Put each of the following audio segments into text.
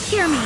Hear me.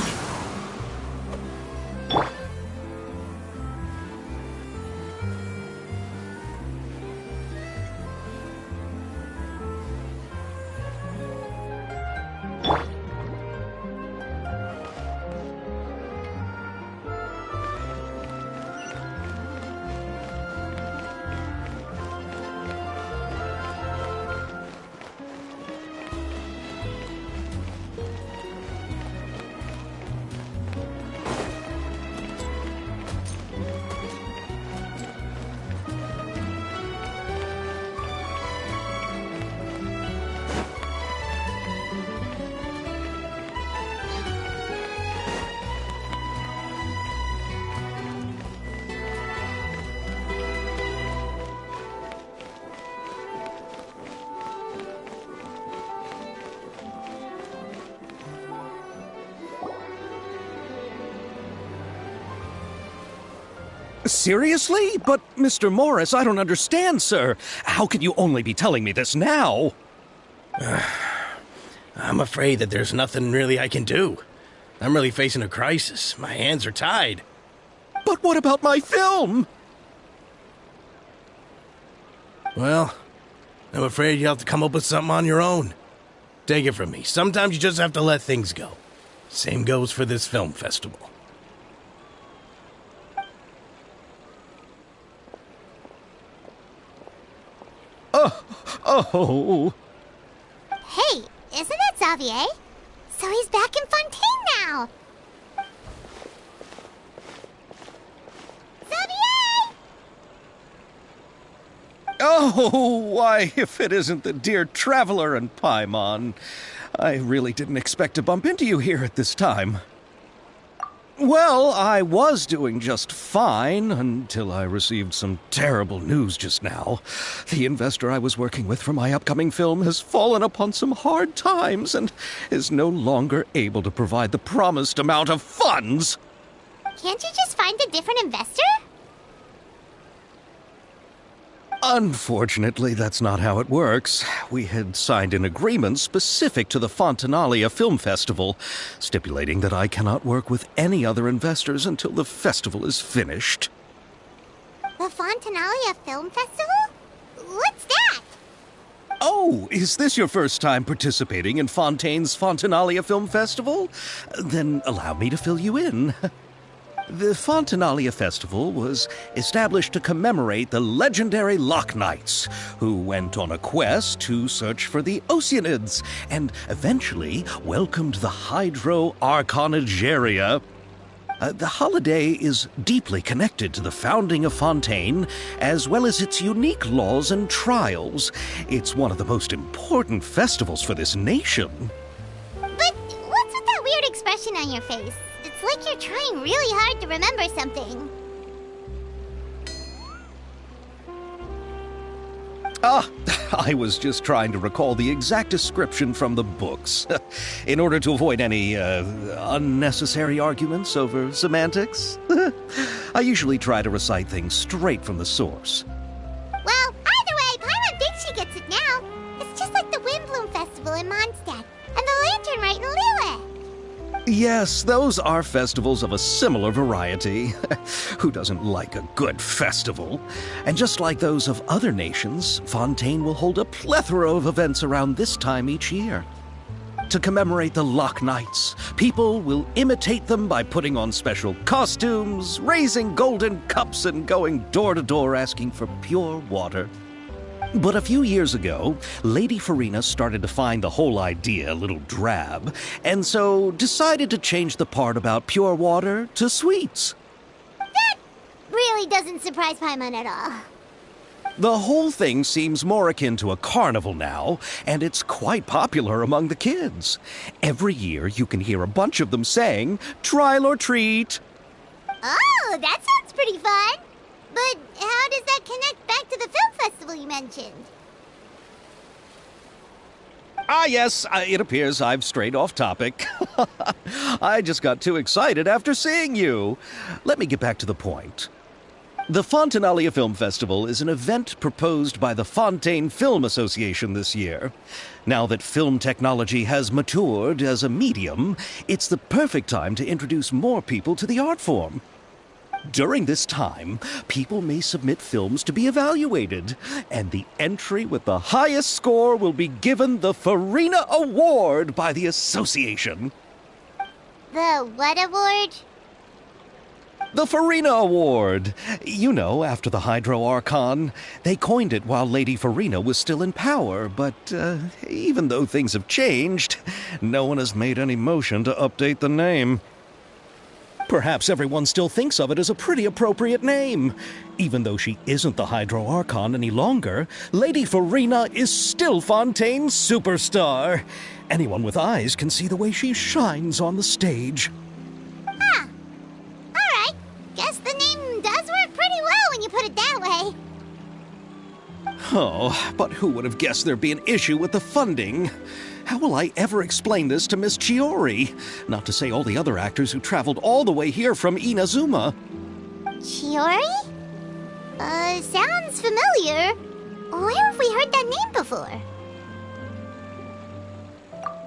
Seriously? But, Mr. Morris, I don't understand, sir. How can you only be telling me this now? I'm afraid that there's nothing really I can do. I'm really facing a crisis. My hands are tied. But what about my film? Well, I'm afraid you'll have to come up with something on your own. Take it from me. Sometimes you just have to let things go. Same goes for this film festival. Oh. Hey, isn't that Xavier? So he's back in Fontaine now. Xavier! Oh, why, if it isn't the dear Traveler and Paimon. I really didn't expect to bump into you here at this time. Well, I was doing just fine until I received some terrible news just now. The investor I was working with for my upcoming film has fallen upon some hard times and is no longer able to provide the promised amount of funds. Can't you just find a different investor? Unfortunately, that's not how it works. We had signed an agreement specific to the Fontanalia Film Festival, stipulating that I cannot work with any other investors until the festival is finished. The Fontanalia Film Festival? What's that? Oh, is this your first time participating in Fontaine's Fontanalia Film Festival? Then allow me to fill you in. The Fontanalia Festival was established to commemorate the legendary Loch Knights, who went on a quest to search for the Oceanids and eventually welcomed the Hydro Arconageria. The holiday is deeply connected to the founding of Fontaine, as well as its unique laws and trials. It's one of the most important festivals for this nation. But what's with that weird expression on your face? It's like you're trying really hard to remember something. I was just trying to recall the exact description from the books, in order to avoid any unnecessary arguments over semantics. I usually try to recite things straight from the source. Well, either way, Paimon thinks she gets it now. It's just like the Windbloom Festival in Mondstadt, and the Lantern Rite in Lille. Yes, those are festivals of a similar variety. Who doesn't like a good festival? And just like those of other nations, Fontaine will hold a plethora of events around this time each year. To commemorate the Loch Knights, people will imitate them by putting on special costumes, raising golden cups, and going door to door asking for pure water. But a few years ago, Lady Farina started to find the whole idea a little drab, and so decided to change the part about pure water to sweets. That really doesn't surprise Paimon at all. The whole thing seems more akin to a carnival now, and it's quite popular among the kids. Every year you can hear a bunch of them saying, "Trial or treat." Oh, that sounds pretty fun. But how does that connect back to the film festival you mentioned? Yes, it appears I've strayed off topic. I just got too excited after seeing you. Let me get back to the point. The Fontanalia Film Festival is an event proposed by the Fontaine Film Association this year. Now that film technology has matured as a medium, it's the perfect time to introduce more people to the art form. During this time, people may submit films to be evaluated, and the entry with the highest score will be given the Farina Award by the association. The what award? The Farina Award. You know, after the Hydro Archon. They coined it while Lady Farina was still in power, but even though things have changed, no one has made any motion to update the name. Perhaps everyone still thinks of it as a pretty appropriate name. Even though she isn't the Hydro Archon any longer, Lady Farina is still Fontaine's superstar. Anyone with eyes can see the way she shines on the stage. Alright, guess the name does work pretty well when you put it that way. Oh, but who would have guessed there'd be an issue with the funding? How will I ever explain this to Miss Chiori? Not to say all the other actors who traveled all the way here from Inazuma. Chiori? Sounds familiar. Where have we heard that name before?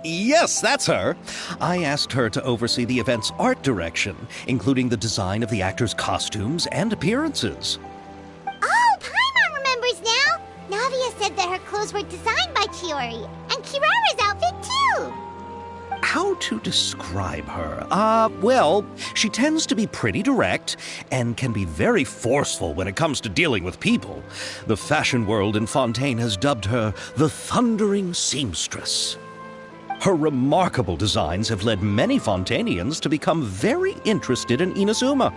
Yes, that's her. I asked her to oversee the event's art direction, including the design of the actors' costumes and appearances. Oh, Paimon remembers now! Navia said that her clothes were designed by Chiori, and Kirara's outfit too! How to describe her? Well, she tends to be pretty direct and can be very forceful when it comes to dealing with people. The fashion world in Fontaine has dubbed her the Thundering Seamstress. Her remarkable designs have led many Fontainians to become very interested in Inazuma.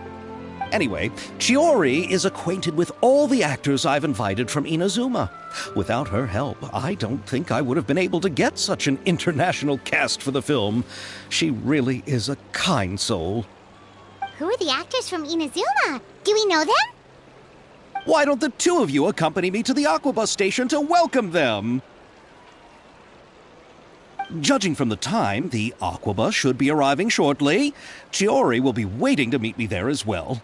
Anyway, Chiori is acquainted with all the actors I've invited from Inazuma. Without her help, I don't think I would have been able to get such an international cast for the film. She really is a kind soul. Who are the actors from Inazuma? Do we know them? Why don't the two of you accompany me to the Aquabus station to welcome them? Judging from the time, the Aquabus should be arriving shortly. Chiori will be waiting to meet me there as well.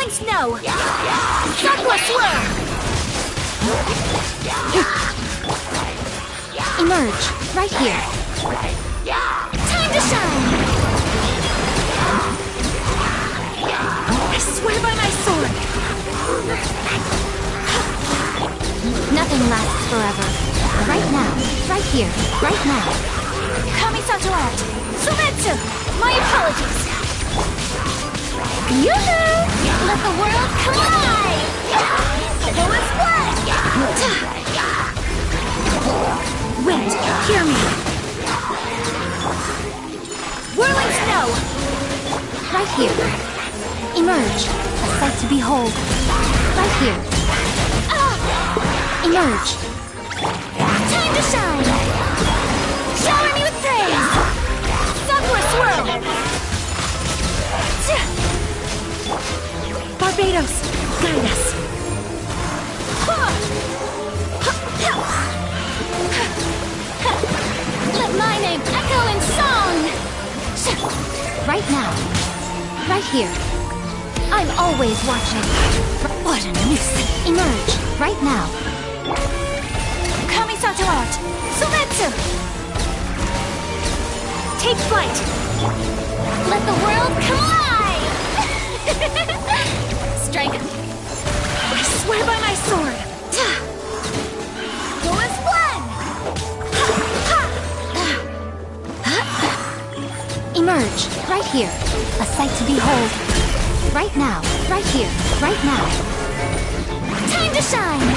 Whirling snow! Sakura swirl! Emerge, right here. Time to shine! I swear by my sword! Nothing lasts forever. Right now, right here, right now. Kamisato art! Sumetsu! My apologies! Yoo-hoo! Let the world collide! Lowest blood! Wind, hear me! Whirling snow! Right here. Emerge, a sight to behold. Right here. Emerge. Time to shine! Shower me with praise! Sakura swirl! Barbados, guide us! Let my name echo in song! Right now. Right here. I'm always watching. What a nuisance! Emerge, right now. Kamisato art! Sumetsu! Take flight! Let the world collide! Strike! I swear by my sword! Lowest blood! Emerge, right here. A sight to behold. Right now, right here, right now. Time to shine!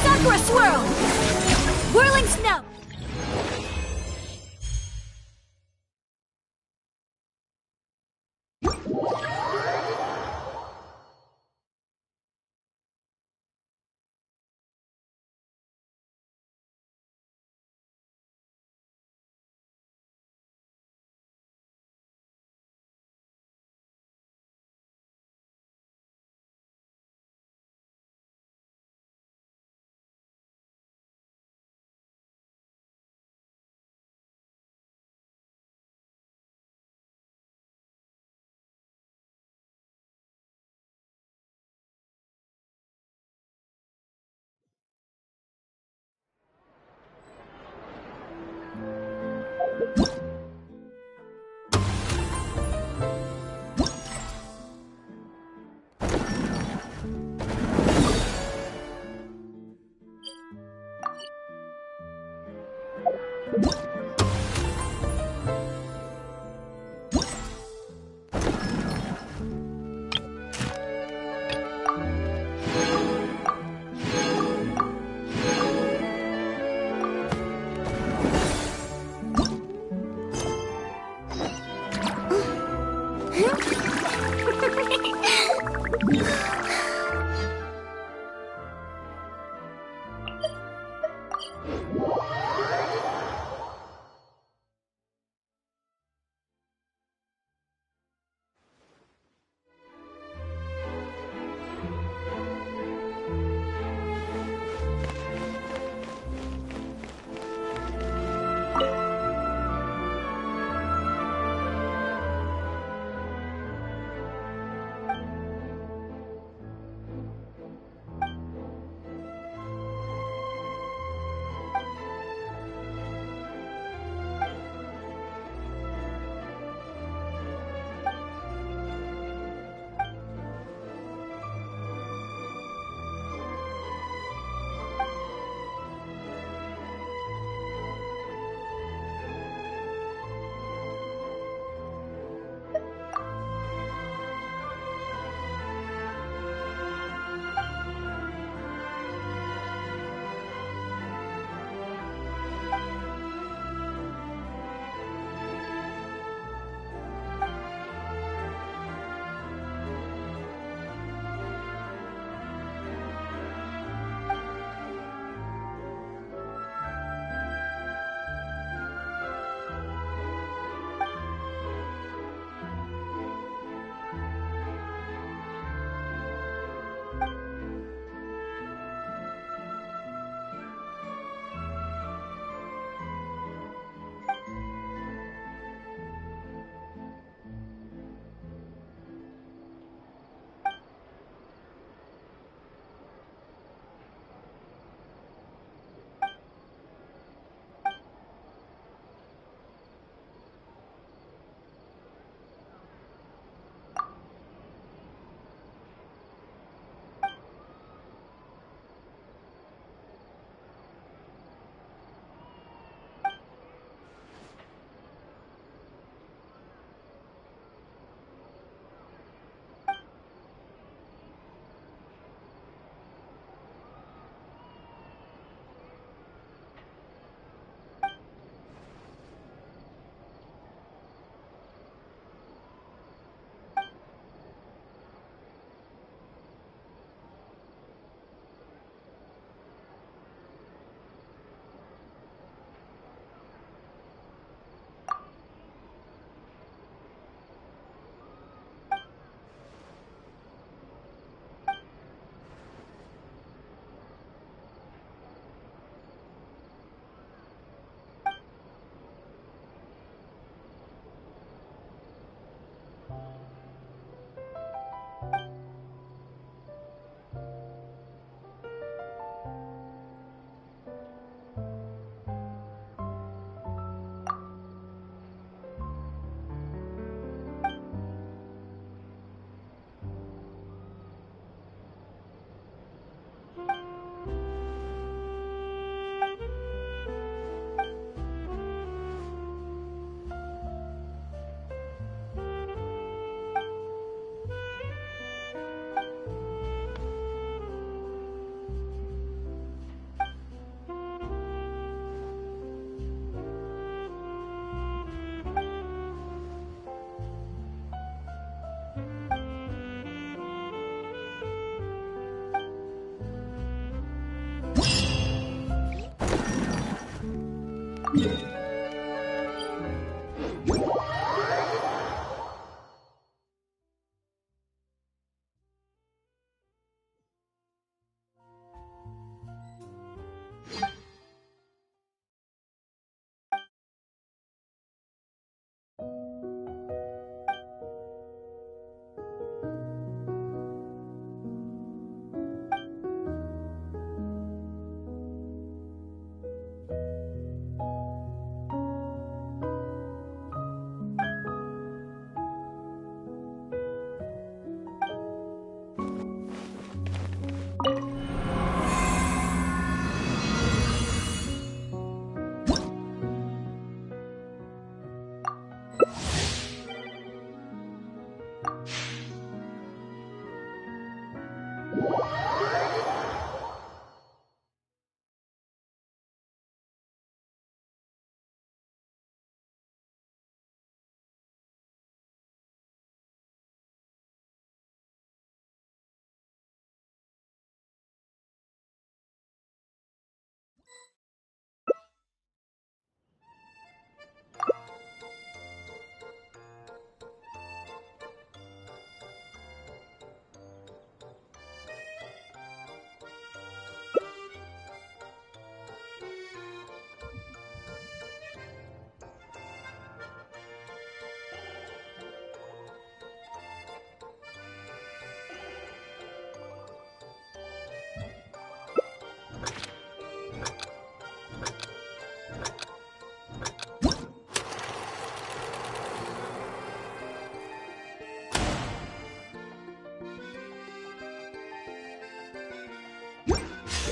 Sakura swirl! Whirling snow!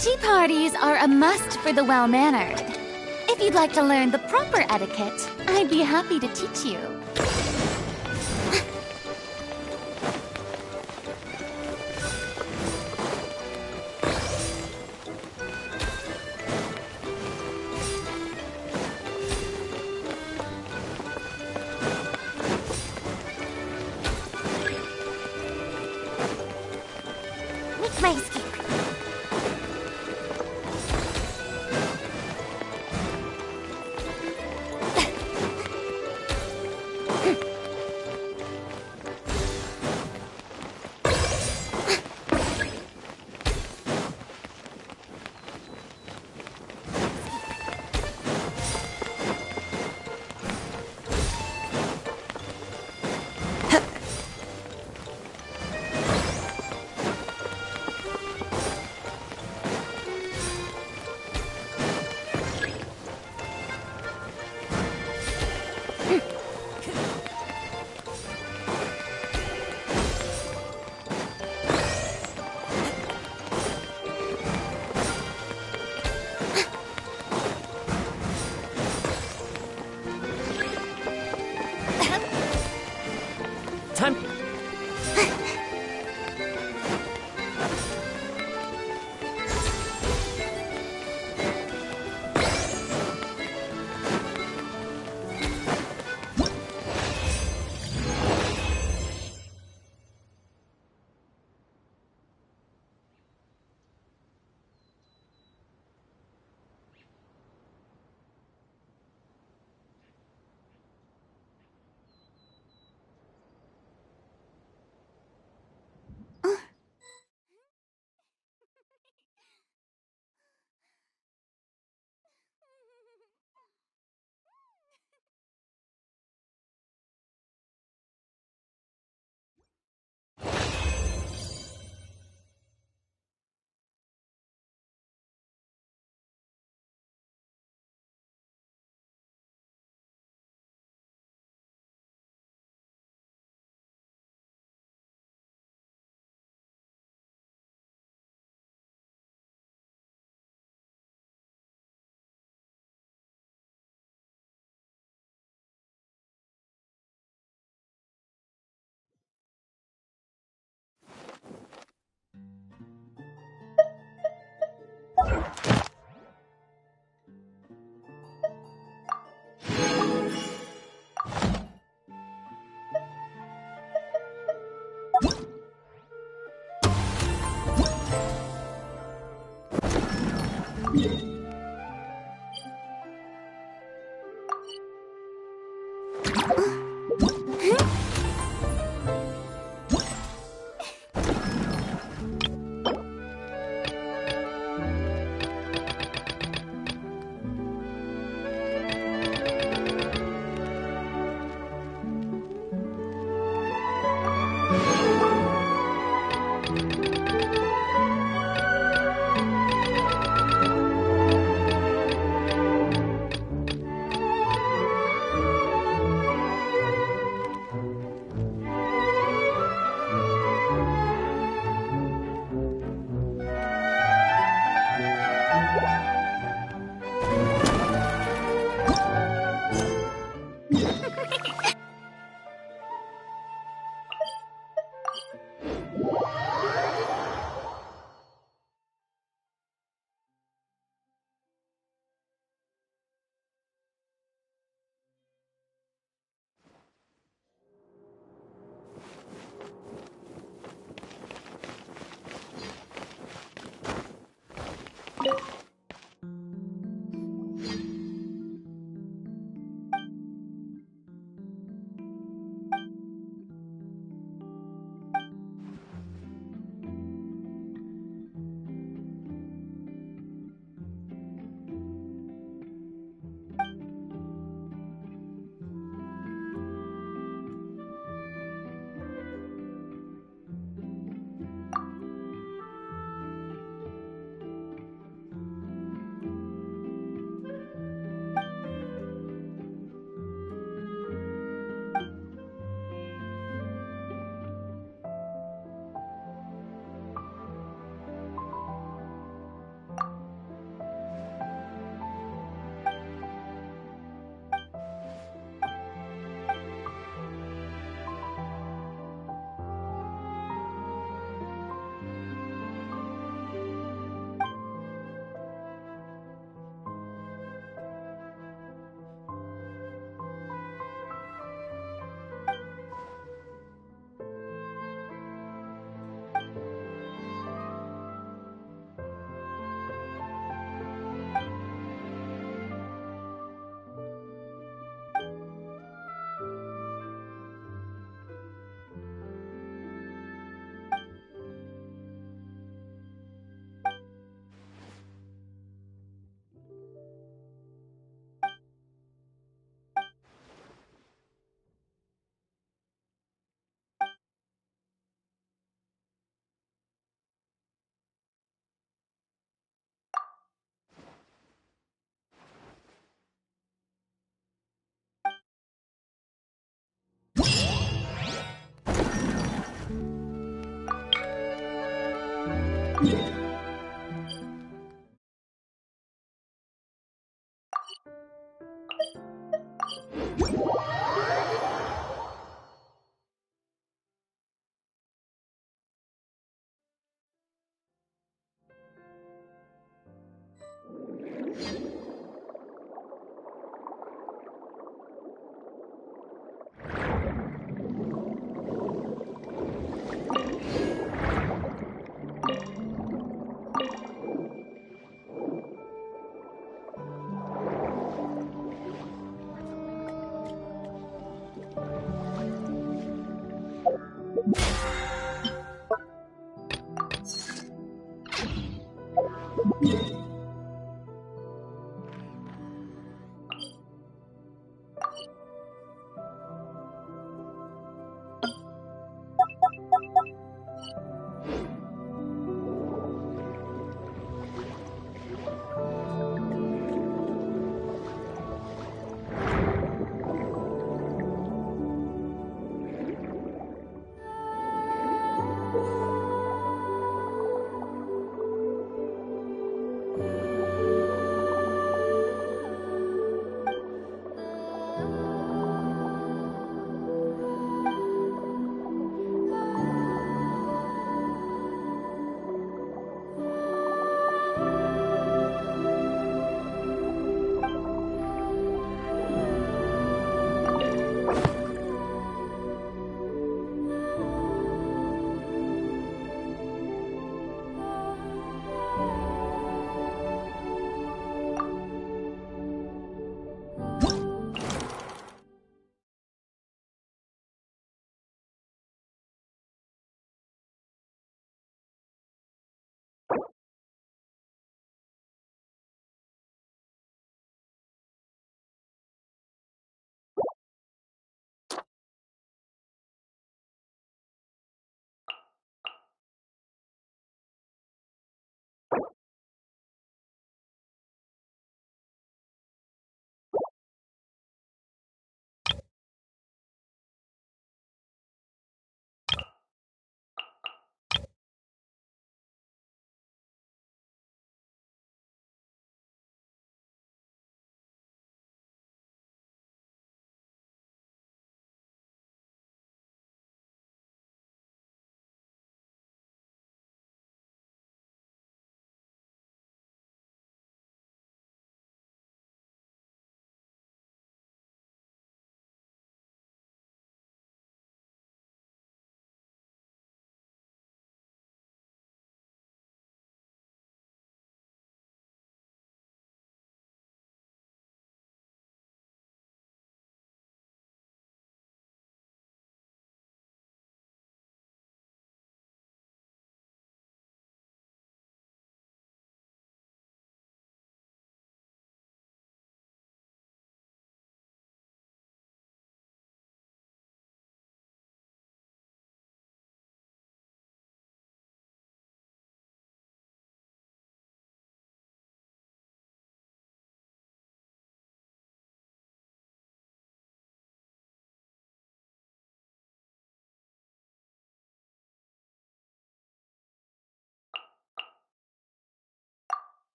Tea parties are a must for the well-mannered. If you'd like to learn the proper etiquette, I'd be happy to teach you. Make my escape. Time.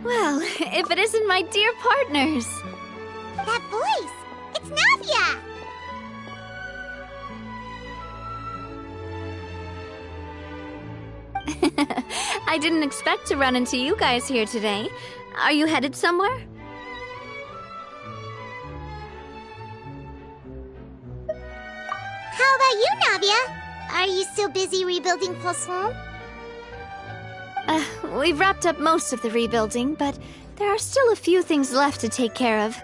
Well, if it isn't my dear partners. That voice! It's Navia! I didn't expect to run into you guys here today. Are you headed somewhere? How about you, Navia? Are you still busy rebuilding Poisson? We've wrapped up most of the rebuilding, but there are still a few things left to take care of.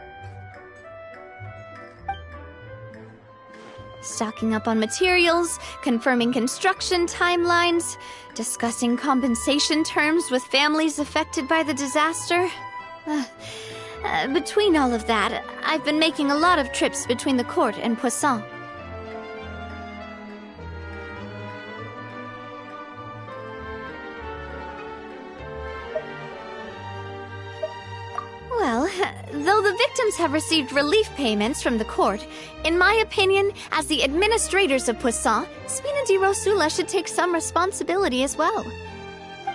Stocking up on materials, confirming construction timelines, discussing compensation terms with families affected by the disaster. Between all of that, I've been making a lot of trips between the court and Poisson. Well, though the victims have received relief payments from the court, in my opinion, as the administrators of Poisson, Spina di Rosula should take some responsibility as well.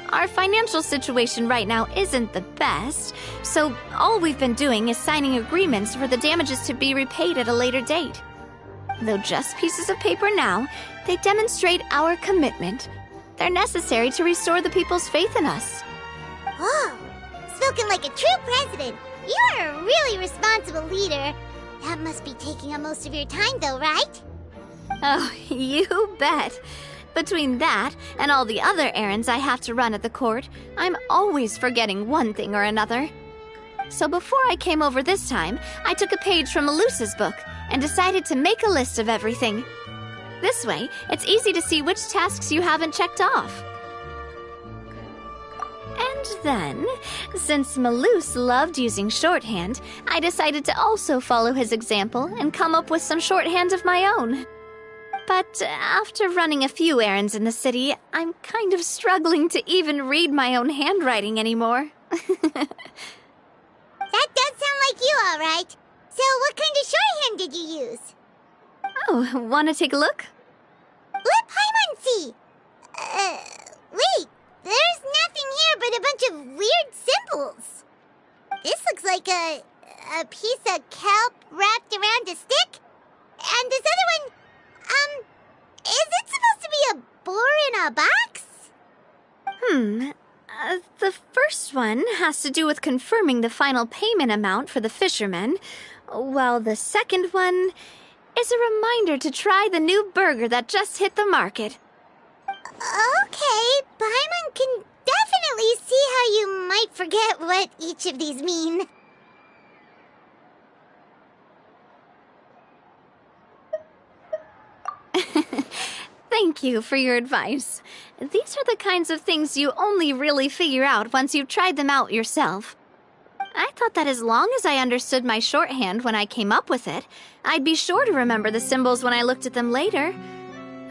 Our financial situation right now isn't the best, so all we've been doing is signing agreements for the damages to be repaid at a later date. Though just pieces of paper now, they demonstrate our commitment. They're necessary to restore the people's faith in us. Oh, spoken like a true president. You're a really responsible leader. That must be taking up most of your time, though, right? Oh, you bet. Between that and all the other errands I have to run at the court, I'm always forgetting one thing or another. So before I came over this time, I took a page from Melusa's book and decided to make a list of everything. This way, it's easy to see which tasks you haven't checked off. And then, since Melus loved using shorthand, I decided to also follow his example and come up with some shorthand of my own. But after running a few errands in the city, I'm kind of struggling to even read my own handwriting anymore. That does sound like you, all right. So what kind of shorthand did you use? Oh, want to take a look? Let Paimon see! Wait, there's nothing here but a bunch of weird symbols. This looks like a piece of kelp wrapped around a stick. And this other one, is it supposed to be a boar in a box? The first one has to do with confirming the final payment amount for the fishermen, while the second one is a reminder to try the new burger that just hit the market. Okay, Paimon can definitely see how you might forget what each of these mean. Thank you for your advice. These are the kinds of things you only really figure out once you've tried them out yourself. I thought that as long as I understood my shorthand when I came up with it, I'd be sure to remember the symbols when I looked at them later.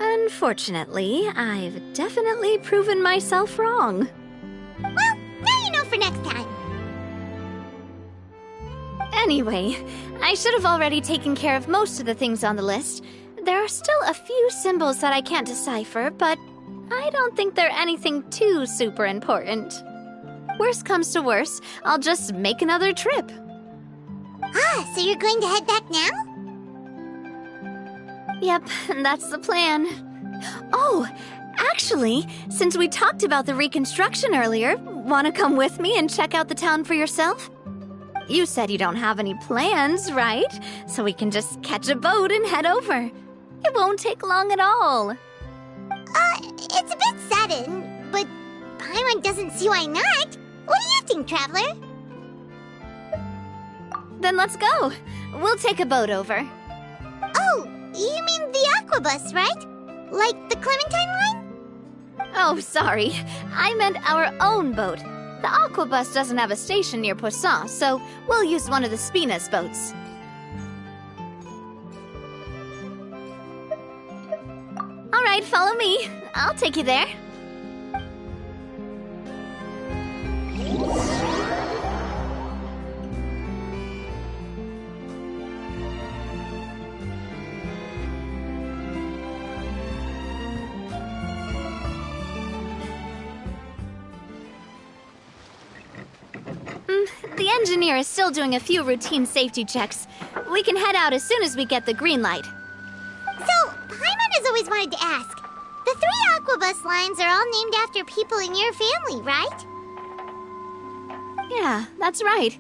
Unfortunately, I've definitely proven myself wrong. Well, now you know for next time. Anyway, I should have already taken care of most of the things on the list. There are still a few symbols that I can't decipher, but I don't think they're anything too super important. Worst comes to worst, I'll just make another trip. Ah, so you're going to head back now? Yep, that's the plan. Oh, actually, since we talked about the reconstruction earlier, want to come with me and check out the town for yourself? You said you don't have any plans, right? So we can just catch a boat and head over. It won't take long at all. It's a bit sudden, but Paimon doesn't see why not. What do you think, Traveler? Then let's go. We'll take a boat over. Oh, you mean the Aquabus, right? Like the Clementine line? Oh, sorry. I meant our own boat. The Aquabus doesn't have a station near Poisson, so we'll use one of the Spina's boats. All right, follow me. I'll take you there. The engineer is still doing a few routine safety checks. We can head out as soon as we get the green light. So, Paimon has always wanted to ask. The 3 Aquabus lines are all named after people in your family, right? Yeah, that's right.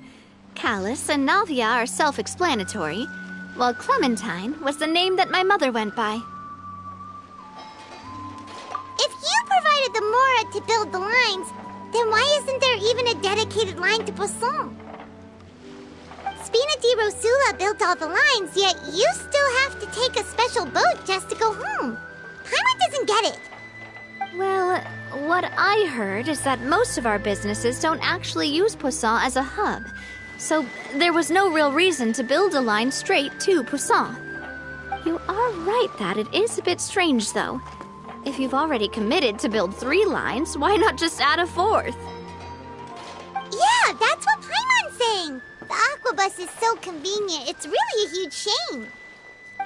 Callus and Navia are self-explanatory, while Clementine was the name that my mother went by. If you provided the Mora to build the lines, then why isn't there even a dedicated line to Poisson? Spina di Rosula built all the lines, yet you still have to take a special boat just to go home. Paimon doesn't get it. Well, what I heard is that most of our businesses don't actually use Poisson as a hub, so there was no real reason to build a line straight to Poisson. You are right that it is a bit strange, though. If you've already committed to build 3 lines, why not just add a 4th? Yeah, that's what Paimon's saying. The Aquabus is so convenient, it's really a huge shame.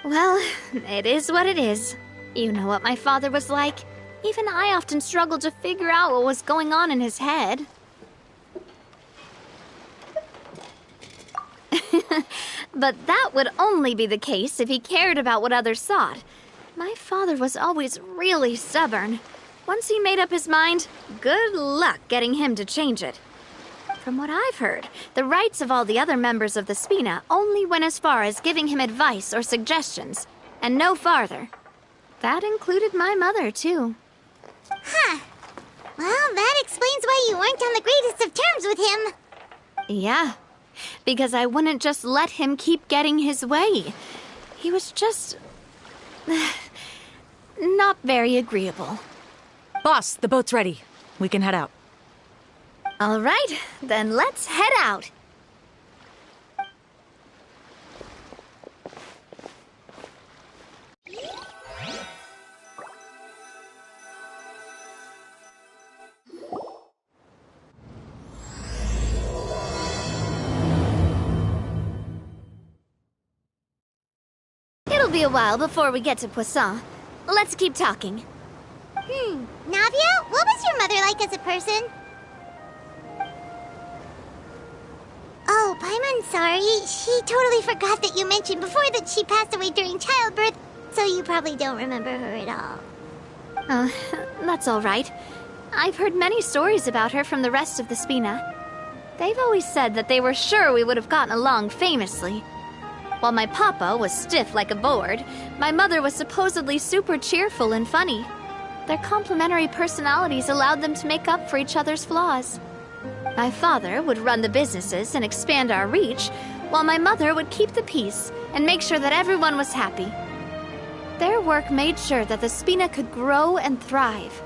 Well, it is what it is. You know what my father was like. Even I often struggled to figure out what was going on in his head. But that would only be the case if he cared about what others thought. My father was always really stubborn. Once he made up his mind, good luck getting him to change it. From what I've heard, the rights of all the other members of the Spina only went as far as giving him advice or suggestions, and no farther. That included my mother, too. Huh. Well, that explains why you weren't on the greatest of terms with him. Yeah, because I wouldn't just let him keep getting his way. He was just... not very agreeable. Boss, the boat's ready. We can head out. All right, then let's head out. It'll be a while before we get to Poisson. Let's keep talking. Navia, what was your mother like as a person? Oh, Paimon's sorry. She totally forgot that you mentioned before that she passed away during childbirth, so you probably don't remember her at all. That's all right. I've heard many stories about her from the rest of the Spina. They've always said that they were sure we would have gotten along famously. While my papa was stiff like a board, my mother was supposedly super cheerful and funny. Their complementary personalities allowed them to make up for each other's flaws. My father would run the businesses and expand our reach, while my mother would keep the peace and make sure that everyone was happy. Their work made sure that the Spina could grow and thrive.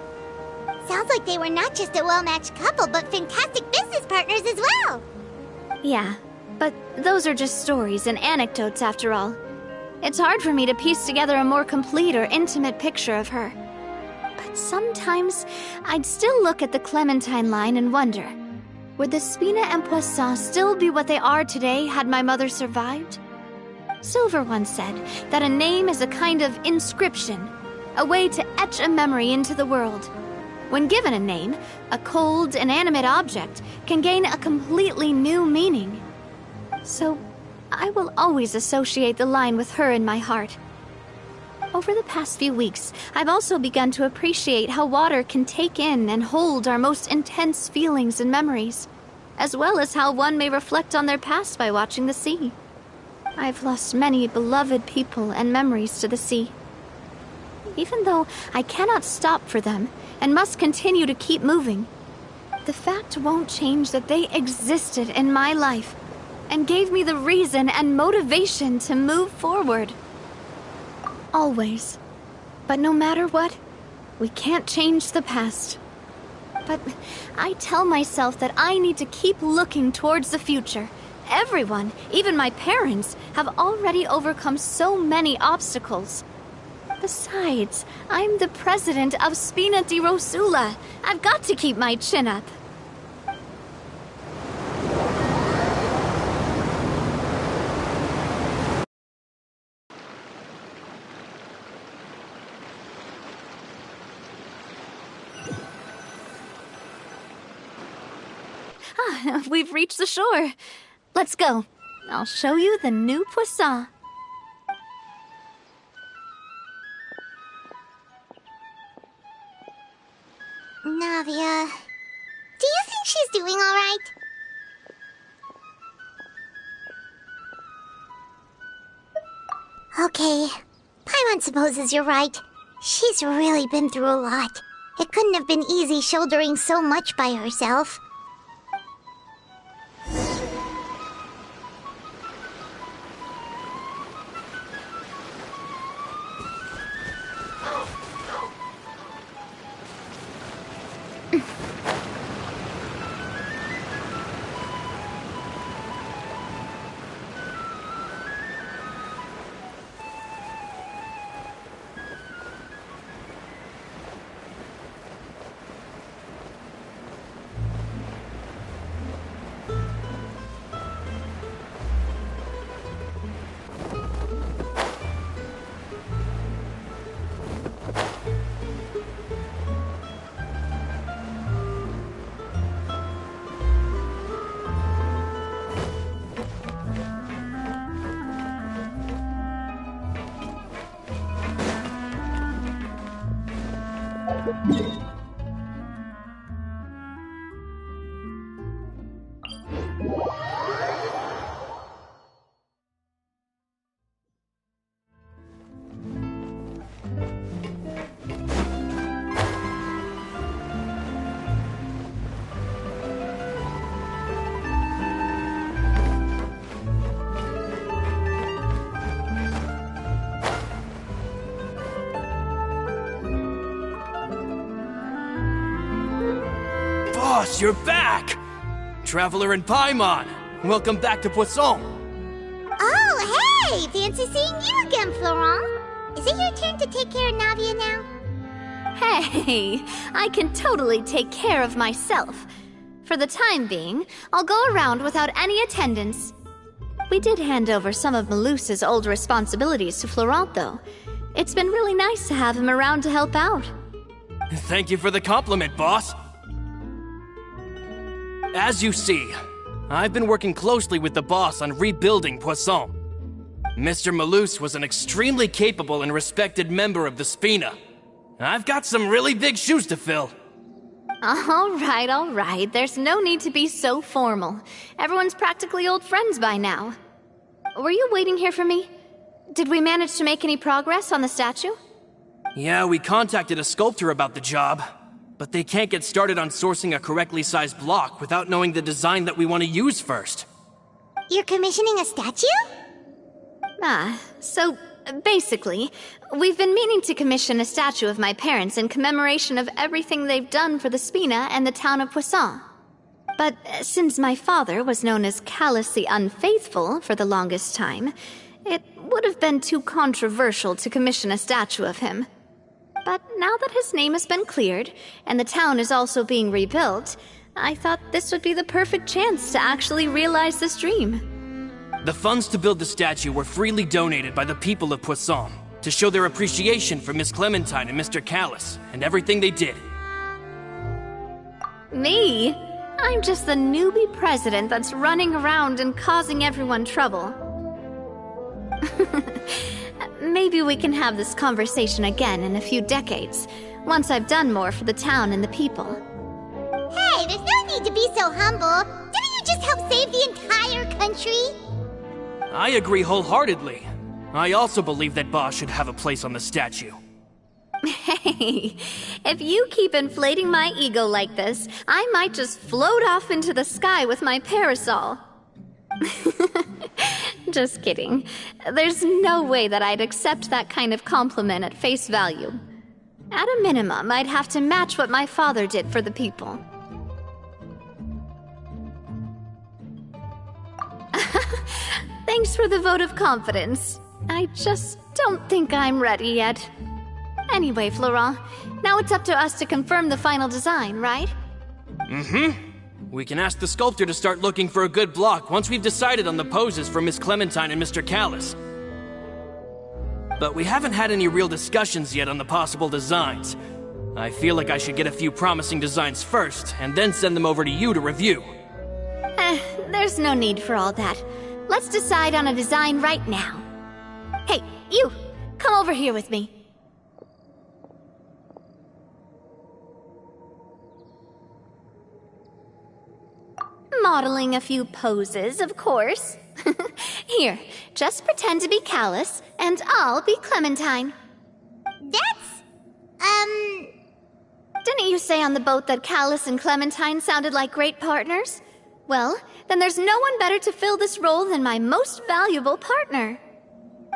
Sounds like they were not just a well-matched couple, but fantastic business partners as well. Yeah, but those are just stories and anecdotes after all. It's hard for me to piece together a more complete or intimate picture of her. But sometimes I'd still look at the Clementine line and wonder, would the Spina and Poisson still be what they are today had my mother survived? Silver once said that a name is a kind of inscription, a way to etch a memory into the world. When given a name, a cold, inanimate object can gain a completely new meaning. So, I will always associate the line with her in my heart. Over the past few weeks, I've also begun to appreciate how water can take in and hold our most intense feelings and memories, as well as how one may reflect on their past by watching the sea. I've lost many beloved people and memories to the sea. Even though I cannot stop for them and must continue to keep moving, the fact won't change that they existed in my life and gave me the reason and motivation to move forward. Always. But no matter what, we can't change the past. But I tell myself that I need to keep looking towards the future. Everyone, even my parents, have already overcome so many obstacles. Besides, I'm the president of Spina di Rosula. I've got to keep my chin up. We've reached the shore. Let's go. I'll show you the new Poisson. Navia, do you think she's doing all right? Okay, Paimon supposes you're right. She's really been through a lot. It couldn't have been easy shouldering so much by herself. Boss, you're back! Traveler and Paimon, welcome back to Poisson. Oh, hey! Fancy seeing you again, Florent. Is it your turn to take care of Navia now? Hey, I can totally take care of myself. For the time being, I'll go around without any attendance. We did hand over some of Malus's old responsibilities to Florent, though. It's been really nice to have him around to help out. Thank you for the compliment, boss. As you see, I've been working closely with the boss on rebuilding Poisson. Mr. Malus was an extremely capable and respected member of the Spina. I've got some really big shoes to fill. All right. There's no need to be so formal. Everyone's practically old friends by now. Were you waiting here for me? Did we manage to make any progress on the statue? Yeah, we contacted a sculptor about the job, but they can't get started on sourcing a correctly sized block without knowing the design that we want to use first. You're commissioning a statue? So basically, we've been meaning to commission a statue of my parents in commemoration of everything they've done for the Spina and the town of Poisson. But since my father was known as Callus the Unfaithful for the longest time, it would have been too controversial to commission a statue of him. But now that his name has been cleared, and the town is also being rebuilt, I thought this would be the perfect chance to actually realize this dream. The funds to build the statue were freely donated by the people of Poisson to show their appreciation for Miss Clementine and Mr. Callus and everything they did. Me? I'm just the newbie president that's running around and causing everyone trouble. Maybe we can have this conversation again in a few decades, once I've done more for the town and the people. Hey, there's no need to be so humble. Didn't you just help save the entire country? I agree wholeheartedly. I also believe that Boss should have a place on the statue. Hey, if you keep inflating my ego like this, I might just float off into the sky with my parasol. Just kidding. There's no way that I'd accept that kind of compliment at face value. At a minimum, I'd have to match what my father did for the people. Thanks for the vote of confidence. I just don't think I'm ready yet. Anyway, Florent, now it's up to us to confirm the final design, right? We can ask the sculptor to start looking for a good block once we've decided on the poses for Miss Clementine and Mr. Callus. But we haven't had any real discussions yet on the possible designs. I feel like I should get a few promising designs first, and then send them over to you to review. There's no need for all that. Let's decide on a design right now. Hey, you! Come over here with me. Modeling a few poses, of course. Here, just pretend to be Callus, and I'll be Clementine. Didn't you say on the boat that Callus and Clementine sounded like great partners? Well, then there's no one better to fill this role than my most valuable partner.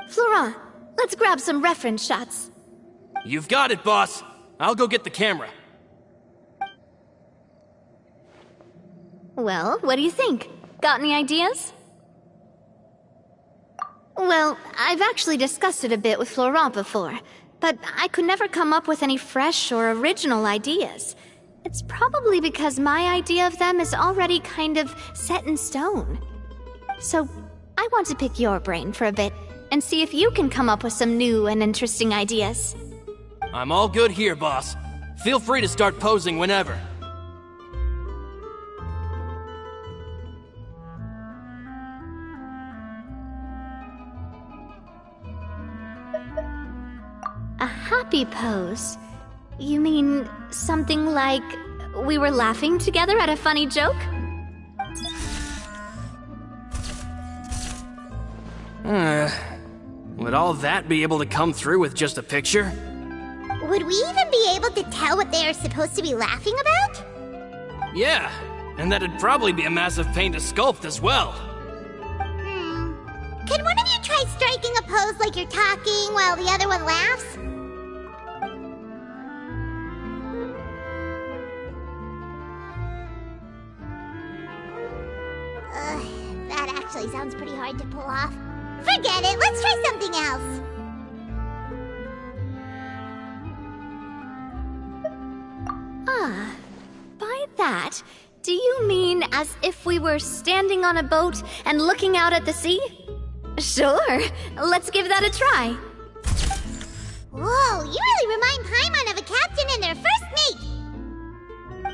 Florent, let's grab some reference shots. You've got it, boss. I'll go get the camera. Well, what do you think? Got any ideas? Well, I've actually discussed it a bit with Florent before, but I could never come up with any fresh or original ideas. It's probably because my idea of them is already kind of set in stone. So, I want to pick your brain for a bit and see if you can come up with some new and interesting ideas. I'm all good here, boss. Feel free to start posing whenever. A happy pose? You mean something like we were laughing together at a funny joke? Would all that be able to come through with just a picture? Would we even be able to tell what they are supposed to be laughing about? Yeah, and that'd probably be a massive pain to sculpt as well. Can one of you try striking a pose like you're talking while the other one laughs? pull off. Forget it, let's try something else. Ah, by that, do you mean as if we were standing on a boat and looking out at the sea? Sure, let's give that a try. Whoa, you really remind Paimon of a captain and their first mate!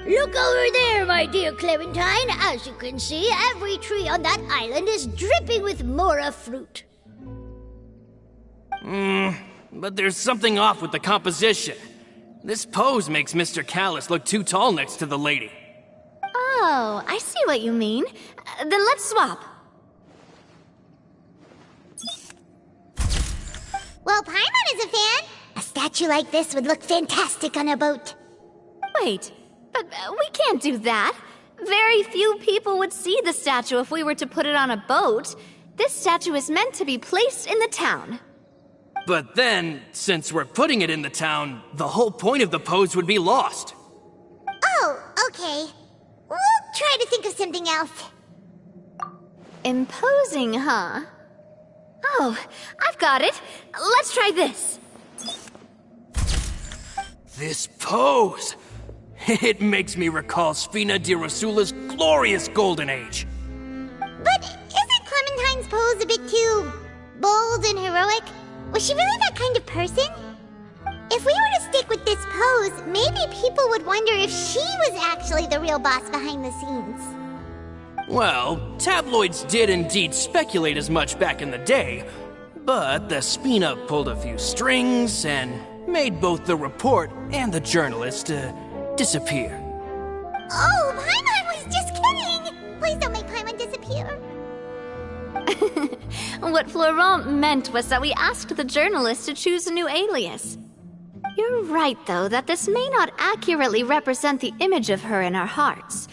Look over there, my dear Clementine. As you can see, every tree on that island is dripping with mora fruit. But there's something off with the composition. This pose makes Mr. Callus look too tall next to the lady. Oh, I see what you mean. Then let's swap. Well, Paimon is a fan. A statue like this would look fantastic on a boat. Wait, but we can't do that. Very few people would see the statue if we were to put it on a boat. This statue is meant to be placed in the town. But then, since we're putting it in the town, the whole point of the pose would be lost. Oh, okay. We'll try to think of something else. Imposing, huh? Oh, I've got it. Let's try this. This pose! It makes me recall Spina di Rosula's glorious golden age. But isn't Clementine's pose a bit too bold and heroic? Was she really that kind of person? If we were to stick with this pose, maybe people would wonder if she was actually the real boss behind the scenes. Well, tabloids did indeed speculate as much back in the day, but the Spina pulled a few strings and made both the report and the journalist disappear. Oh, Paimon was just kidding! Please don't make Paimon disappear. What Florent meant was that we asked the journalist to choose a new alias. You're right, though, that this may not accurately represent the image of her in our hearts.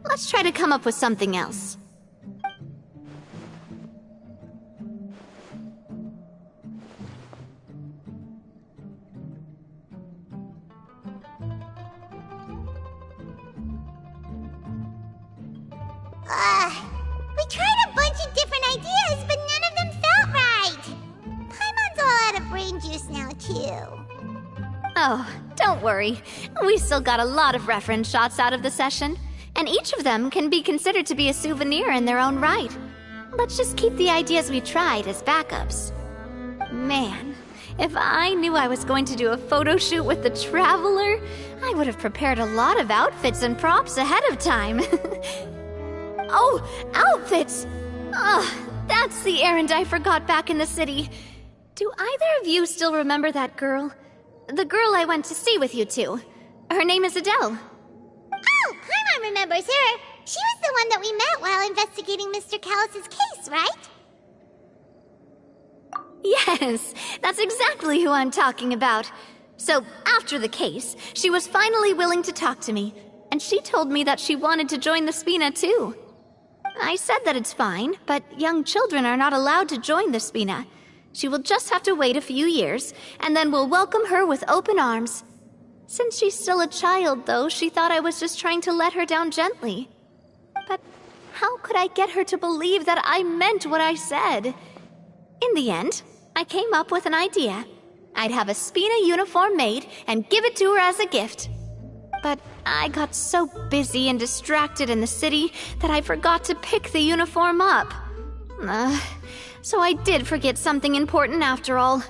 Let's try to come up with something else. We tried a bunch of different ideas, but none of them felt right. Paimon's all out of brain juice now, too. Oh, don't worry. We still got a lot of reference shots out of the session, and each of them can be considered to be a souvenir in their own right. Let's just keep the ideas we tried as backups. Man, if I knew I was going to do a photo shoot with the Traveler, I would have prepared a lot of outfits and props ahead of time. Oh, outfits! That's the errand I forgot back in the city. Do either of you still remember that girl? The girl I went to see with you two. Her name is Adele. Oh, Paimon remembers her. She was the one that we met while investigating Mr. Callus's case, right? Yes, that's exactly who I'm talking about. So, after the case, she was finally willing to talk to me, and she told me that she wanted to join the Spina too. I said that it's fine, but young children are not allowed to join the Spina. She will just have to wait a few years, and then we'll welcome her with open arms. Since she's still a child, though, she thought I was just trying to let her down gently. But how could I get her to believe that I meant what I said? In the end, I came up with an idea. I'd have a Spina uniform made and give it to her as a gift. But I got so busy and distracted in the city that I forgot to pick the uniform up. So I did forget something important after all.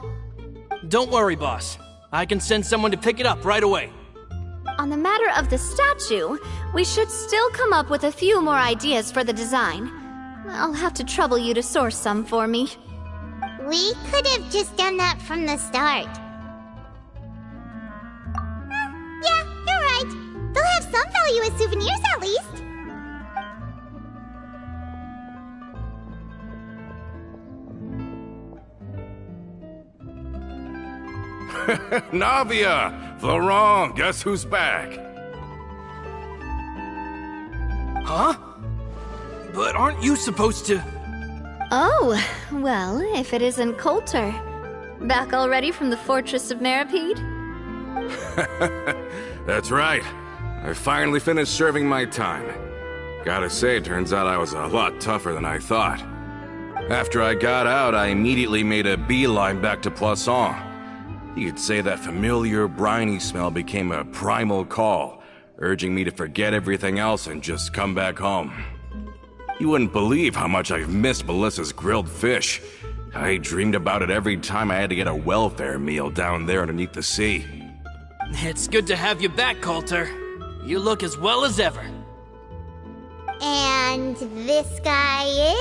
Don't worry, boss. I can send someone to pick it up right away. On the matter of the statue, we should still come up with a few more ideas for the design. I'll have to trouble you to source some for me. We could have just done that from the start. Yeah, you're right. They'll have some value as souvenirs at least. Navia! Florent, guess who's back? Huh? But aren't you supposed to... Oh, well, if it isn't Coulter. Back already from the Fortress of Meripede? That's right. I finally finished serving my time. Gotta say, turns out I was a lot tougher than I thought. After I got out, I immediately made a beeline back to Poisson. You could say that familiar, briny smell became a primal call, urging me to forget everything else and just come back home. You wouldn't believe how much I've missed Melissa's grilled fish. I dreamed about it every time I had to get a welfare meal down there underneath the sea. It's good to have you back, Coulter. You look as well as ever. And this guy is?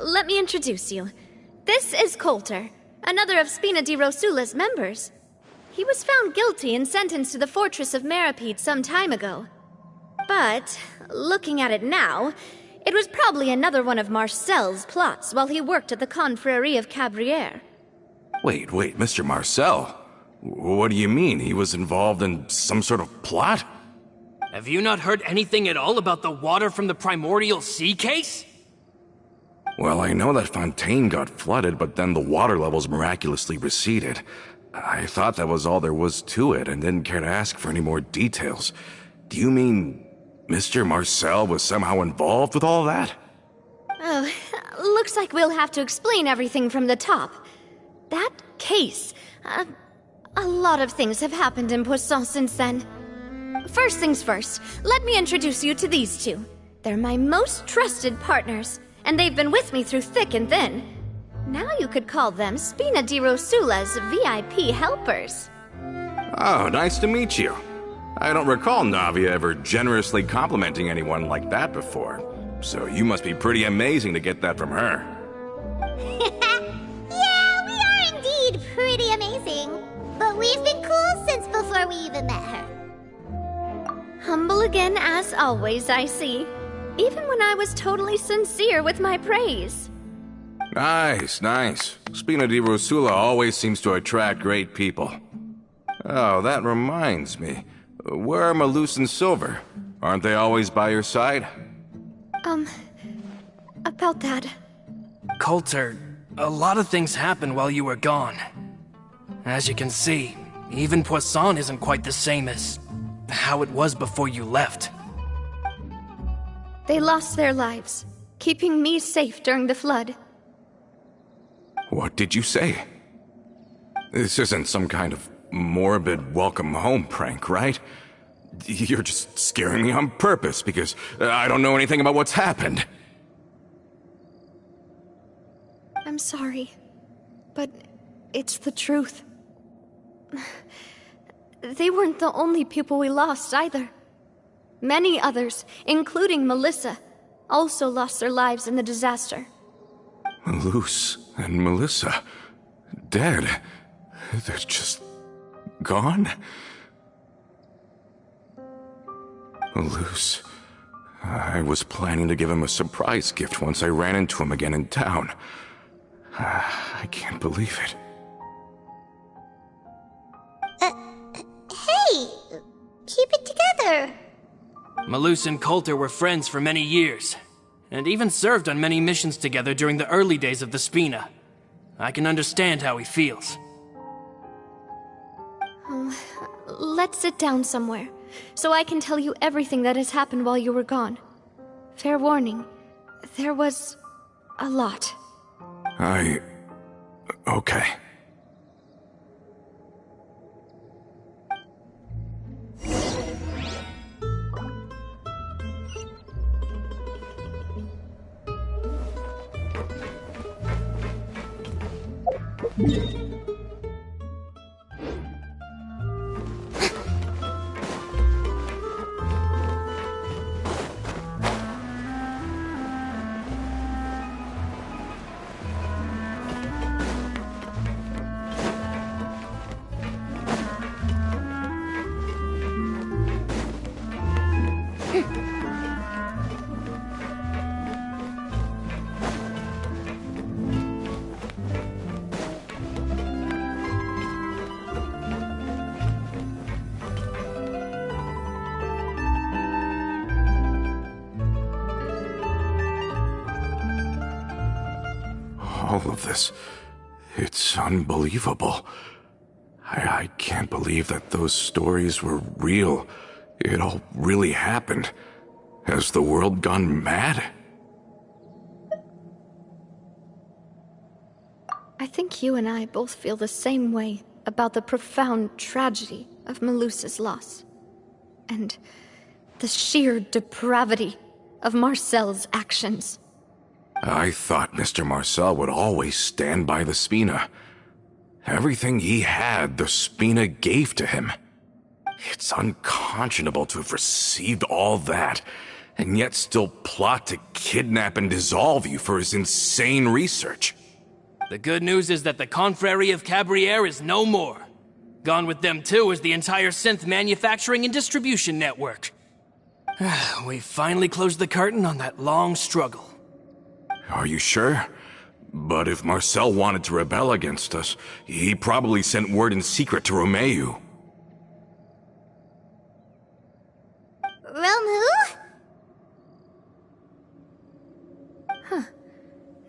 Let me introduce you. This is Coulter, another of Spina di Rosula's members. He was found guilty and sentenced to the Fortress of Meripede some time ago. But, looking at it now, it was probably another one of Marcel's plots while he worked at the Confrérie of Cabrières. Wait, Mr. Marcel? What do you mean? He was involved in some sort of plot? Have you not heard anything at all about the water from the primordial sea case? Well, I know that Fontaine got flooded, but then the water levels miraculously receded. I thought that was all there was to it and didn't care to ask for any more details. Do you mean Mr. Marcel was somehow involved with all that? Oh, looks like we'll have to explain everything from the top. That case, a lot of things have happened in Poisson since then. First things first, let me introduce you to these two. They're my most trusted partners, and they've been with me through thick and thin. Now you could call them Spina di Rosula's VIP helpers. Oh, nice to meet you. I don't recall Navia ever generously complimenting anyone like that before, so you must be pretty amazing to get that from her. Yeah, we are indeed pretty amazing. But we've been cool since before we even met her. Humble again as always, I see. Even when I was totally sincere with my praise. Nice. Spina di Rosula always seems to attract great people. Oh, that reminds me. Where are Malus and Silver? Aren't they always by your side? About that. Coulter, a lot of things happened while you were gone. As you can see, even Poisson isn't quite the same as how it was before you left. They lost their lives, keeping me safe during the flood. What did you say? This isn't some kind of morbid welcome home prank, right? You're just scaring me on purpose because I don't know anything about what's happened. I'm sorry, but it's the truth. They weren't the only people we lost either. Many others, including Melissa, also lost their lives in the disaster. Malus and Melissa, dead. They're just gone? Malus, I was planning to give him a surprise gift once I ran into him again in town. I can't believe it. Hey, keep it together. Malus and Coulter were friends for many years, and even served on many missions together during the early days of the Spina. I can understand how he feels. Let's sit down somewhere, so I can tell you everything that has happened while you were gone. Fair warning, there was a lot. Okay. All of this, it's unbelievable. I can't believe that those stories were real. It all really happened. Has the world gone mad? I think you and I both feel the same way about the profound tragedy of Melusa's loss. And the sheer depravity of Marcel's actions. I thought Mr. Marcel would always stand by the Spina. Everything he had, the Spina gave to him. It's unconscionable to have received all that, and yet still plot to kidnap and dissolve you for his insane research. The good news is that the Confrérie of Cabriere is no more. Gone with them too is the entire synth manufacturing and distribution network. We finally closed the curtain on that long struggle. Are you sure? But if Marcel wanted to rebel against us, he probably sent word in secret to Romeu. Romu?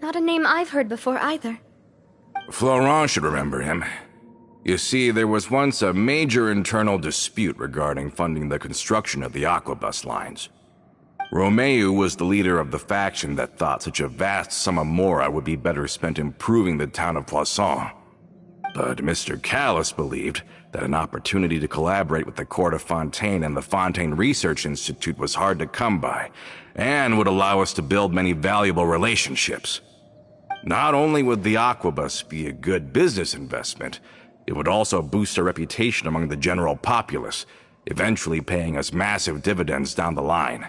Not a name I've heard before either. Florent should remember him. You see, there was once a major internal dispute regarding funding the construction of the Aquabus lines. Romeu was the leader of the faction that thought such a vast sum of mora would be better spent improving the town of Poisson. But Mr. Callis believed that an opportunity to collaborate with the Court of Fontaine and the Fontaine Research Institute was hard to come by, and would allow us to build many valuable relationships. Not only would the Aquabus be a good business investment, it would also boost our reputation among the general populace, eventually paying us massive dividends down the line.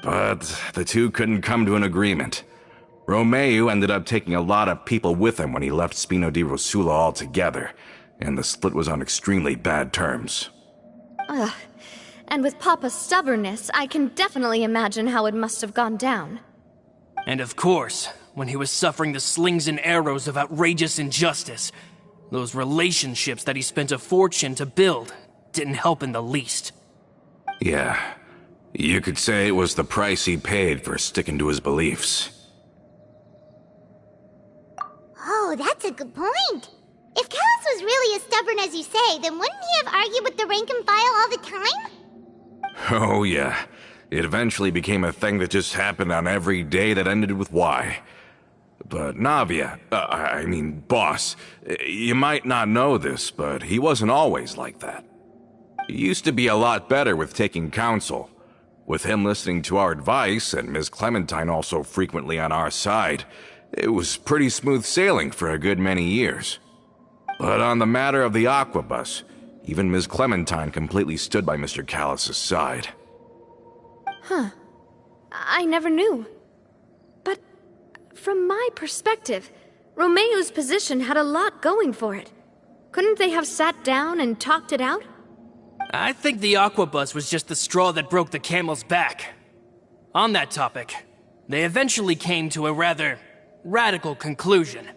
But the two couldn't come to an agreement. Romeu ended up taking a lot of people with him when he left Spino di Rosula altogether, and the split was on extremely bad terms. Ugh. And with Papa's stubbornness, I can definitely imagine how it must have gone down. And of course, when he was suffering the slings and arrows of outrageous injustice, those relationships that he spent a fortune to build didn't help in the least. Yeah, you could say it was the price he paid for sticking to his beliefs. Oh, that's a good point. If Callis was really as stubborn as you say, then wouldn't he have argued with the rank and file all the time? Oh yeah, it eventually became a thing that just happened on every day that ended with Y. But Navia, Boss, you might not know this, but he wasn't always like that. He used to be a lot better with taking counsel. With him listening to our advice, and Ms. Clementine also frequently on our side, it was pretty smooth sailing for a good many years. But on the matter of the Aquabus, even Ms. Clementine completely stood by Mr. Callis' side. I never knew. But from my perspective, Romeu's position had a lot going for it. Couldn't they have sat down and talked it out? I think the Aquabus was just the straw that broke the camel's back. On that topic, they eventually came to a rather radical conclusion.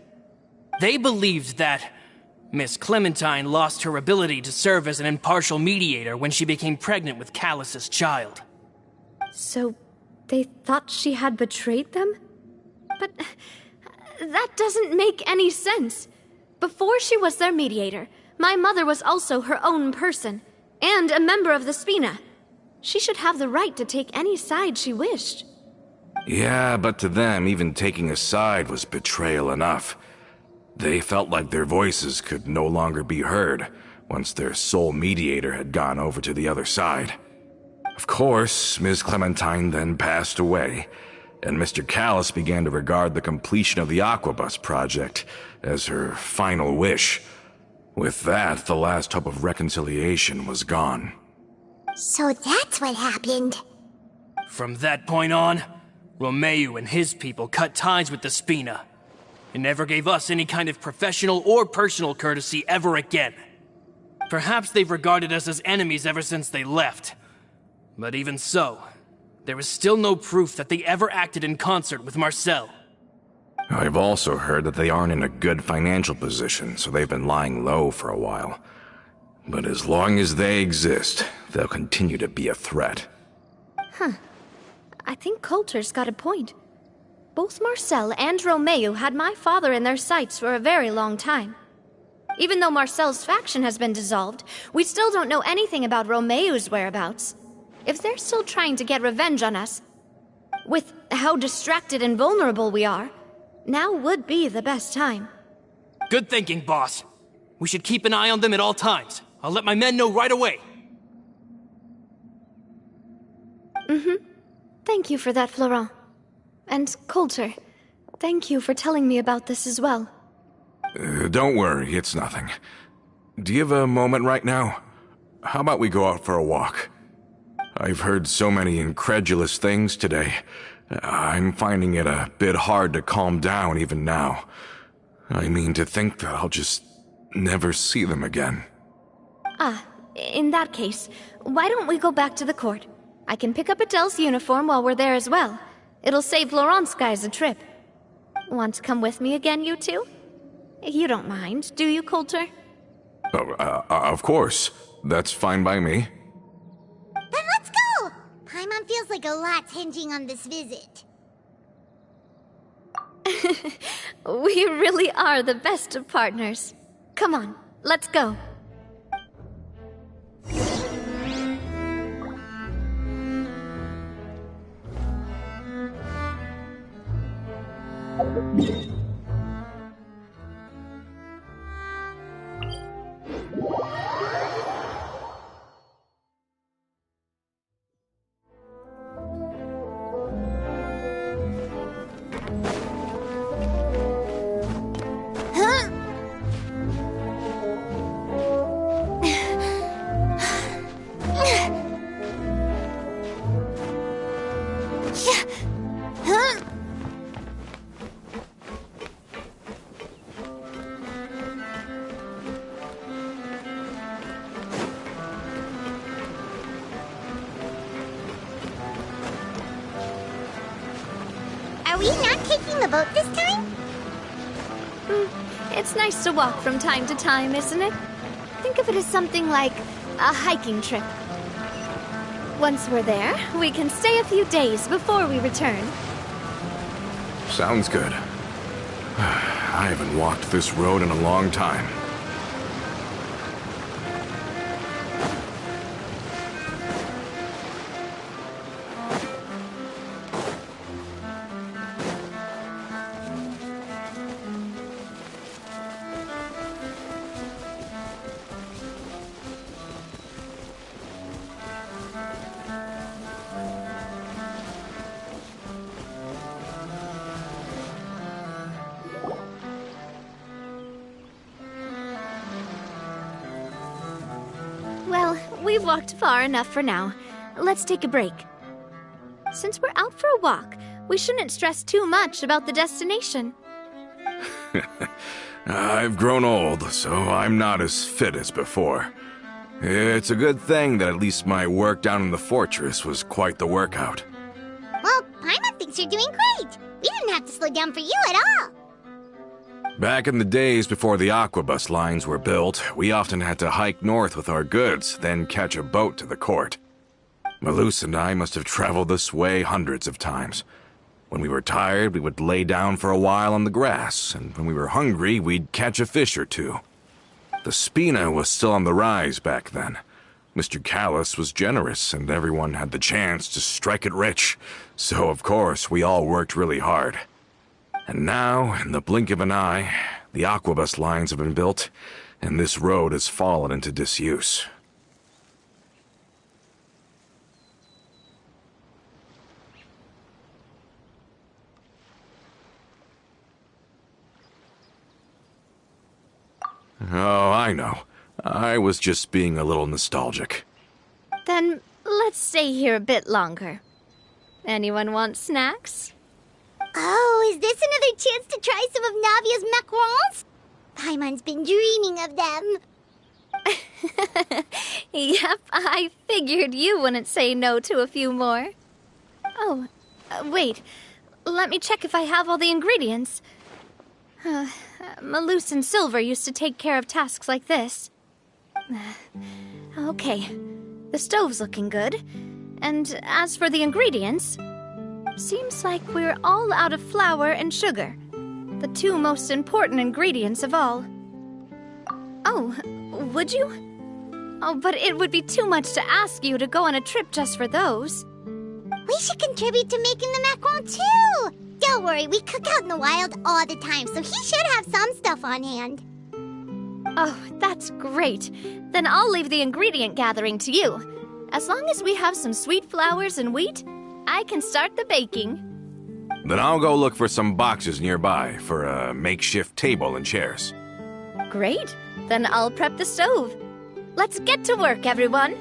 They believed that Miss Clementine lost her ability to serve as an impartial mediator when she became pregnant with Callus's child. So they thought she had betrayed them? But that doesn't make any sense. Before she was their mediator, my mother was also her own person, and a member of the Spina. She should have the right to take any side she wished. Yeah, but to them, even taking a side was betrayal enough. They felt like their voices could no longer be heard once their sole mediator had gone over to the other side. Of course, Ms. Clementine then passed away, and Mr. Callis began to regard the completion of the Aquabus project as her final wish. With that, the last hope of reconciliation was gone. So that's what happened. From that point on, Romeu and his people cut ties with the Spina, and never gave us any kind of professional or personal courtesy ever again. Perhaps they've regarded us as enemies ever since they left. But even so, there is still no proof that they ever acted in concert with Marcel. I've also heard that they aren't in a good financial position, so they've been lying low for a while. But as long as they exist, they'll continue to be a threat. I think Coulter's got a point. Both Marcel and Romeu had my father in their sights for a very long time. Even though Marcel's faction has been dissolved, we still don't know anything about Romeu's whereabouts. If they're still trying to get revenge on us, with how distracted and vulnerable we are, now would be the best time. Good thinking, boss. We should keep an eye on them at all times. I'll let my men know right away. Thank you for that, Florent. And Coulter, thank you for telling me about this as well. Don't worry, it's nothing. Do you have a moment right now? How about we go out for a walk? I've heard so many incredulous things today. I'm finding it a bit hard to calm down even now. I mean, to think that I'll just never see them again. In that case, why don't we go back to the court? I can pick up Adele's uniform while we're there as well. It'll save Laurent's guys a trip. Want to come with me again, you two? You don't mind, do you, Coulter? Of course. That's fine by me. Then let's go! Paimon feels like a lot's hinging on this visit. We really are the best of partners. Come on, let's go. Are we not taking the boat this time? It's nice to walk from time to time, isn't it? Think of it as something like a hiking trip. Once we're there, we can stay a few days before we return. Sounds good. I haven't walked this road in a long time. Well, we've walked far enough for now. Let's take a break. Since we're out for a walk, we shouldn't stress too much about the destination. I've grown old, so I'm not as fit as before. It's a good thing that at least my work down in the fortress was quite the workout. Well, Paimon thinks you're doing great. We didn't have to slow down for you at all. Back in the days before the aquabus lines were built, we often had to hike north with our goods, then catch a boat to the court. Malus and I must have traveled this way hundreds of times. When we were tired, we would lay down for a while on the grass, and when we were hungry, we'd catch a fish or two. The spina was still on the rise back then. Mr. Callis was generous, and everyone had the chance to strike it rich, so of course we all worked really hard. And now, in the blink of an eye, the aquabus lines have been built, and this road has fallen into disuse. Oh, I know. I was just being a little nostalgic. Then let's stay here a bit longer. Anyone want snacks? Oh, is this another chance to try some of Navia's macarons? Paimon's been dreaming of them. Yep, I figured you wouldn't say no to a few more. Oh, wait. Let me check if I have all the ingredients. Malus and Silver used to take care of tasks like this. Okay, the stove's looking good. And as for the ingredients, seems like we're all out of flour and sugar, the two most important ingredients of all. Oh, would you? Oh, but it would be too much to ask you to go on a trip just for those. We should contribute to making the macaron too! Don't worry, we cook out in the wild all the time, so he should have some stuff on hand. Oh, that's great. Then I'll leave the ingredient gathering to you. As long as we have some sweet flowers and wheat, I can start the baking. Then I'll go look for some boxes nearby for a makeshift table and chairs. Great. Then I'll prep the stove. Let's get to work, everyone.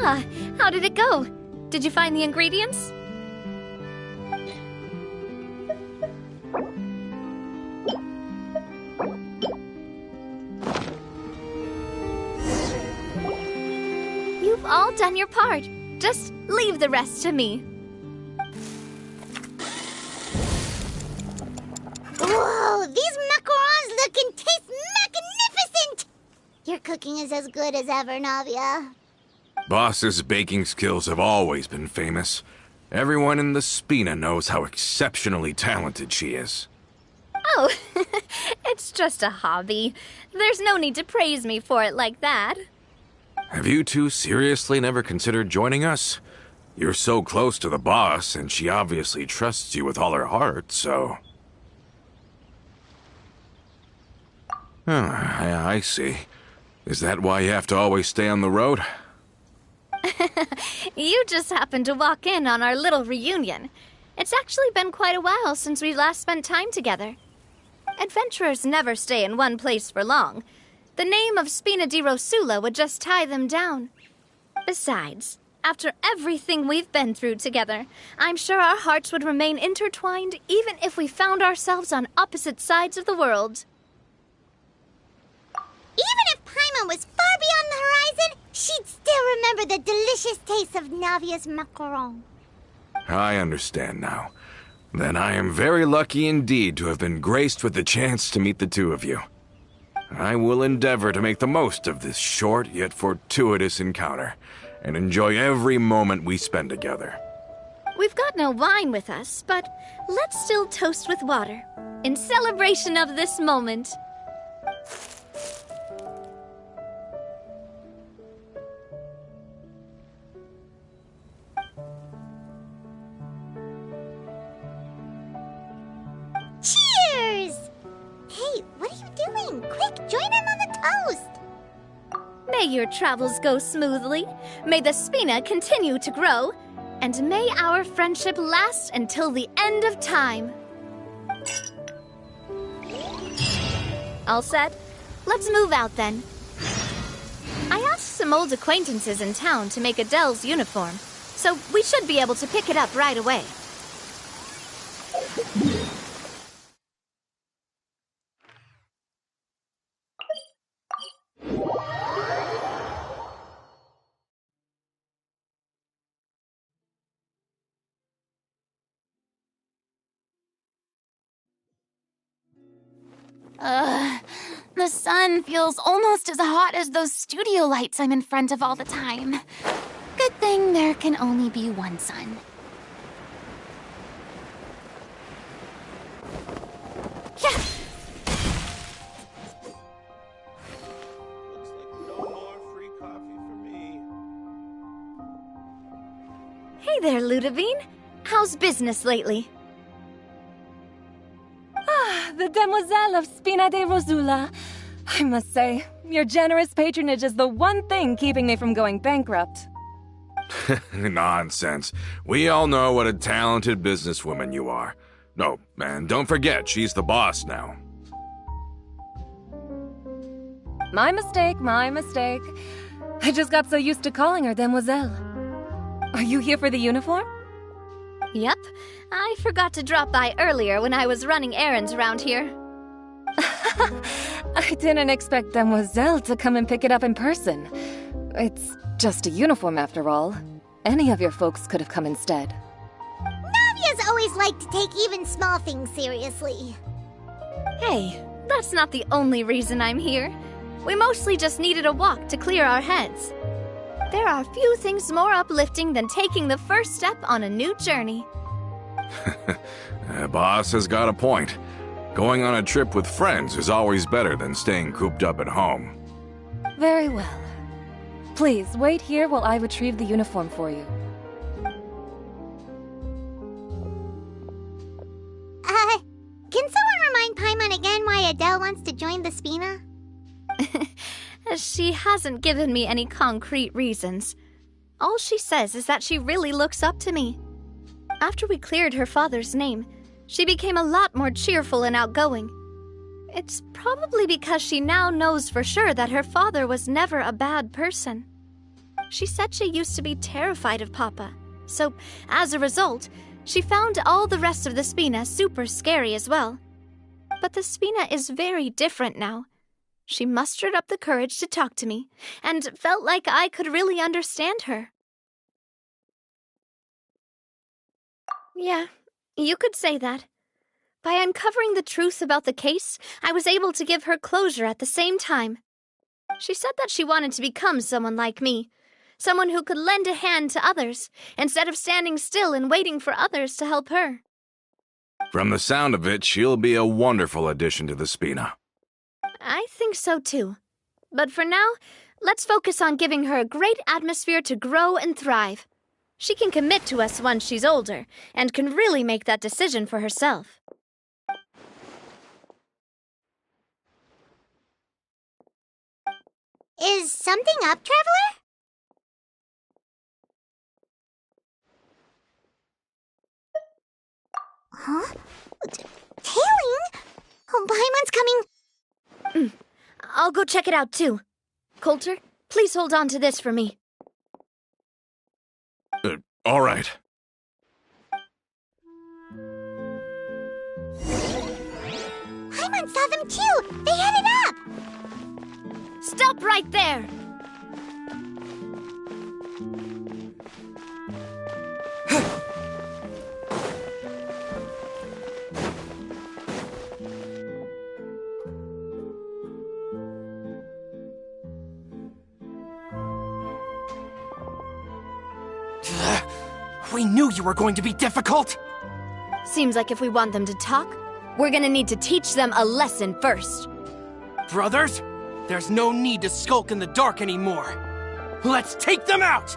Ah, how did it go? Did you find the ingredients? You've all done your part. Just leave the rest to me. Whoa, these macarons look and taste magnificent! Your cooking is as good as ever, Navia. Boss's baking skills have always been famous. Everyone in the Spina knows how exceptionally talented she is. Oh, it's just a hobby. There's no need to praise me for it like that. Have you two seriously never considered joining us? You're so close to the boss, and she obviously trusts you with all her heart, so... Oh, I see. Is that why you have to always stay on the road? You just happened to walk in on our little reunion. It's actually been quite a while since we last spent time together. Adventurers never stay in one place for long. The name of Spina di Rosula would just tie them down. Besides, after everything we've been through together, I'm sure our hearts would remain intertwined even if we found ourselves on opposite sides of the world. Even if Paimon was far beyond the horizon, she'd still remember the delicious taste of Navia's macaron. I understand now. Then I am very lucky indeed to have been graced with the chance to meet the two of you. I will endeavor to make the most of this short yet fortuitous encounter, and enjoy every moment we spend together. We've got no wine with us, but let's still toast with water, in celebration of this moment. Cheers! Hey, what are you doing? Quick, join in on the toast! May your travels go smoothly, may the Spina continue to grow, and may our friendship last until the end of time. All set? Let's move out then. I asked some old acquaintances in town to make Adele's uniform, so we should be able to pick it up right away. The sun feels almost as hot as those studio lights I'm in front of all the time. Good thing there can only be one sun. Yeah. Looks like no more free coffee for me. Hey there, Ludovine. How's business lately? The Demoiselle of Spina de Rosula. I must say, your generous patronage is the one thing keeping me from going bankrupt. Nonsense. We all know what a talented businesswoman you are. No, and don't forget, she's the boss now. My mistake, my mistake. I just got so used to calling her Demoiselle. Are you here for the uniform? Yep. I forgot to drop by earlier when I was running errands around here. I didn't expect Demoiselle to come and pick it up in person. It's just a uniform after all. Any of your folks could have come instead. Navia's always liked to take even small things seriously. Hey, that's not the only reason I'm here. We mostly just needed a walk to clear our heads. There are few things more uplifting than taking the first step on a new journey. Boss has got a point. Going on a trip with friends is always better than staying cooped up at home. Very well. Please, wait here while I retrieve the uniform for you. Can someone remind Paimon again why Adele wants to join the Spina? She hasn't given me any concrete reasons. All she says is that she really looks up to me. After we cleared her father's name, she became a lot more cheerful and outgoing. It's probably because she now knows for sure that her father was never a bad person. She said she used to be terrified of Papa, so as a result, she found all the rest of the Spina super scary as well. But the Spina is very different now. She mustered up the courage to talk to me, and felt like I could really understand her. Yeah, you could say that. By uncovering the truth about the case, I was able to give her closure at the same time. She said that she wanted to become someone like me, someone who could lend a hand to others, instead of standing still and waiting for others to help her. From the sound of it, she'll be a wonderful addition to the Spina. I think so too. But for now, let's focus on giving her a great atmosphere to grow and thrive. She can commit to us once she's older, and can really make that decision for herself. Is something up, Traveler? Huh? Tailing? Oh, Paimon's coming. I'll go check it out too. Coulter, please hold on to this for me. All right. Paimon saw them too. They headed up. Stop right there! We knew you were going to be difficult! Seems like if we want them to talk, we're gonna need to teach them a lesson first. Brothers, there's no need to skulk in the dark anymore. Let's take them out!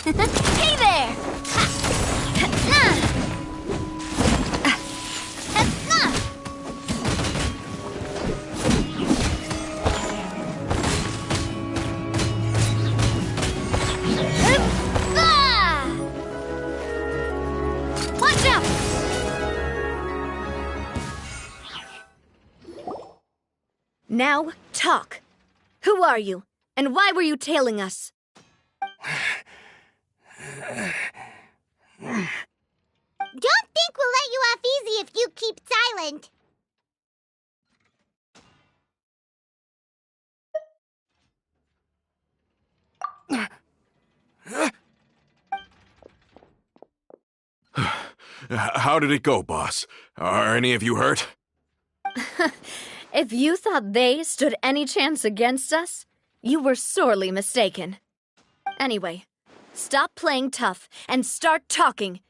Hey there! Watch out! Now, talk. Who are you? And why were you tailing us? Don't think we'll let you off easy if you keep silent. How did it go, boss? Are any of you hurt? If you thought they stood any chance against us, you were sorely mistaken. Anyway, stop playing tough and start talking.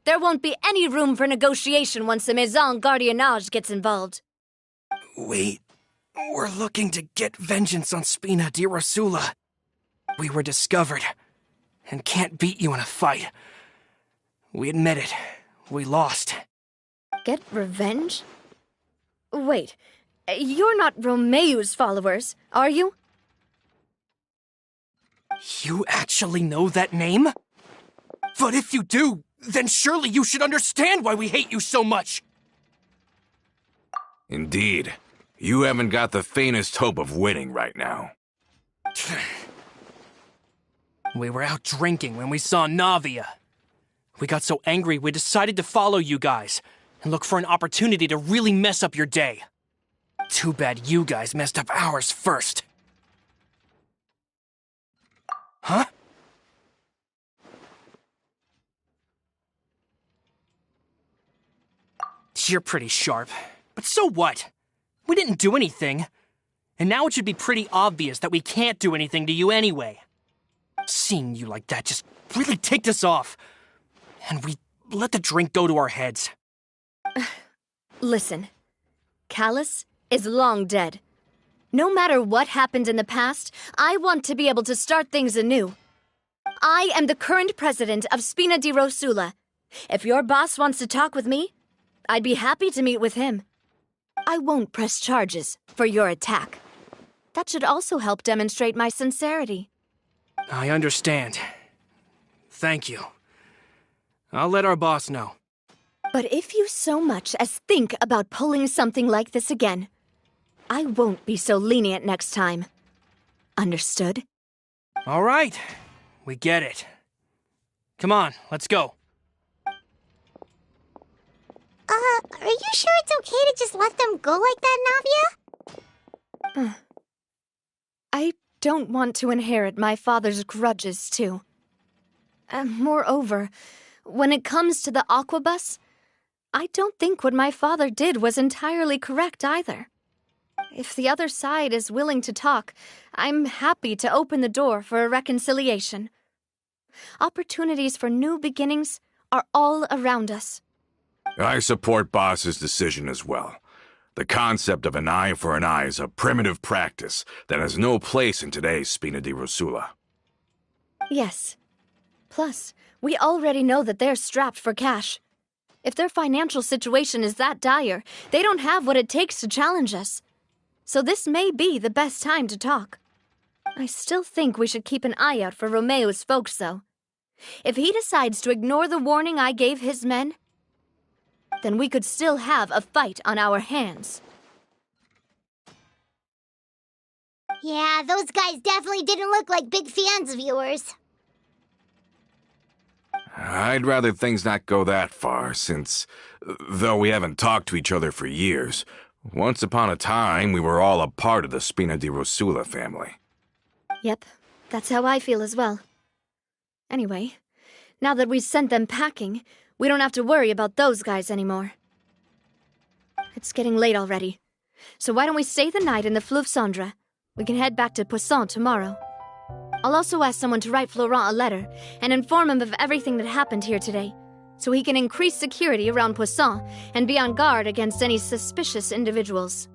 There won't be any room for negotiation once the Maison Gardiennage gets involved. We're looking to get vengeance on Spina di Rosula. We were discovered, and can't beat you in a fight. We admit it. We lost. Get revenge? Wait, you're not Romeu's followers, are you? You actually know that name? But if you do, then surely you should understand why we hate you so much! Indeed. You haven't got the faintest hope of winning right now. We were out drinking when we saw Navia. We got so angry we decided to follow you guys and look for an opportunity to really mess up your day. Too bad you guys messed up ours first. Huh? You're pretty sharp, but so what? We didn't do anything. And now it should be pretty obvious that we can't do anything to you anyway. Seeing you like that just really ticked us off. And we let the drink go to our heads. Listen, Callus is long dead. No matter what happened in the past, I want to be able to start things anew. I am the current president of Spina di Rosula. If your boss wants to talk with me, I'd be happy to meet with him. I won't press charges for your attack. That should also help demonstrate my sincerity. I understand. Thank you. I'll let our boss know. But if you so much as think about pulling something like this again, I won't be so lenient next time. Understood? All right. We get it. Come on, let's go. Are you sure it's okay to just let them go like that, Navia? I don't want to inherit my father's grudges, too. Moreover, when it comes to the Aquabus, I don't think what my father did was entirely correct either. If the other side is willing to talk, I'm happy to open the door for a reconciliation. Opportunities for new beginnings are all around us. I support Boss's decision as well. The concept of an eye for an eye is a primitive practice that has no place in today's Spina di Rosula. Yes. Plus, we already know that they're strapped for cash. If their financial situation is that dire, they don't have what it takes to challenge us. So this may be the best time to talk. I still think we should keep an eye out for Romeo's folks, though. If he decides to ignore the warning I gave his men, then we could still have a fight on our hands. Yeah, those guys definitely didn't look like big fans of yours. I'd rather things not go that far, since, though we haven't talked to each other for years, once upon a time we were all a part of the Spina di Rosula family. Yep, that's how I feel as well. Anyway, now that we've sent them packing, we don't have to worry about those guys anymore. It's getting late already, so why don't we stay the night in the Fleuve Cendre? We can head back to Poisson tomorrow. I'll also ask someone to write Florent a letter and inform him of everything that happened here today, so he can increase security around Poisson and be on guard against any suspicious individuals.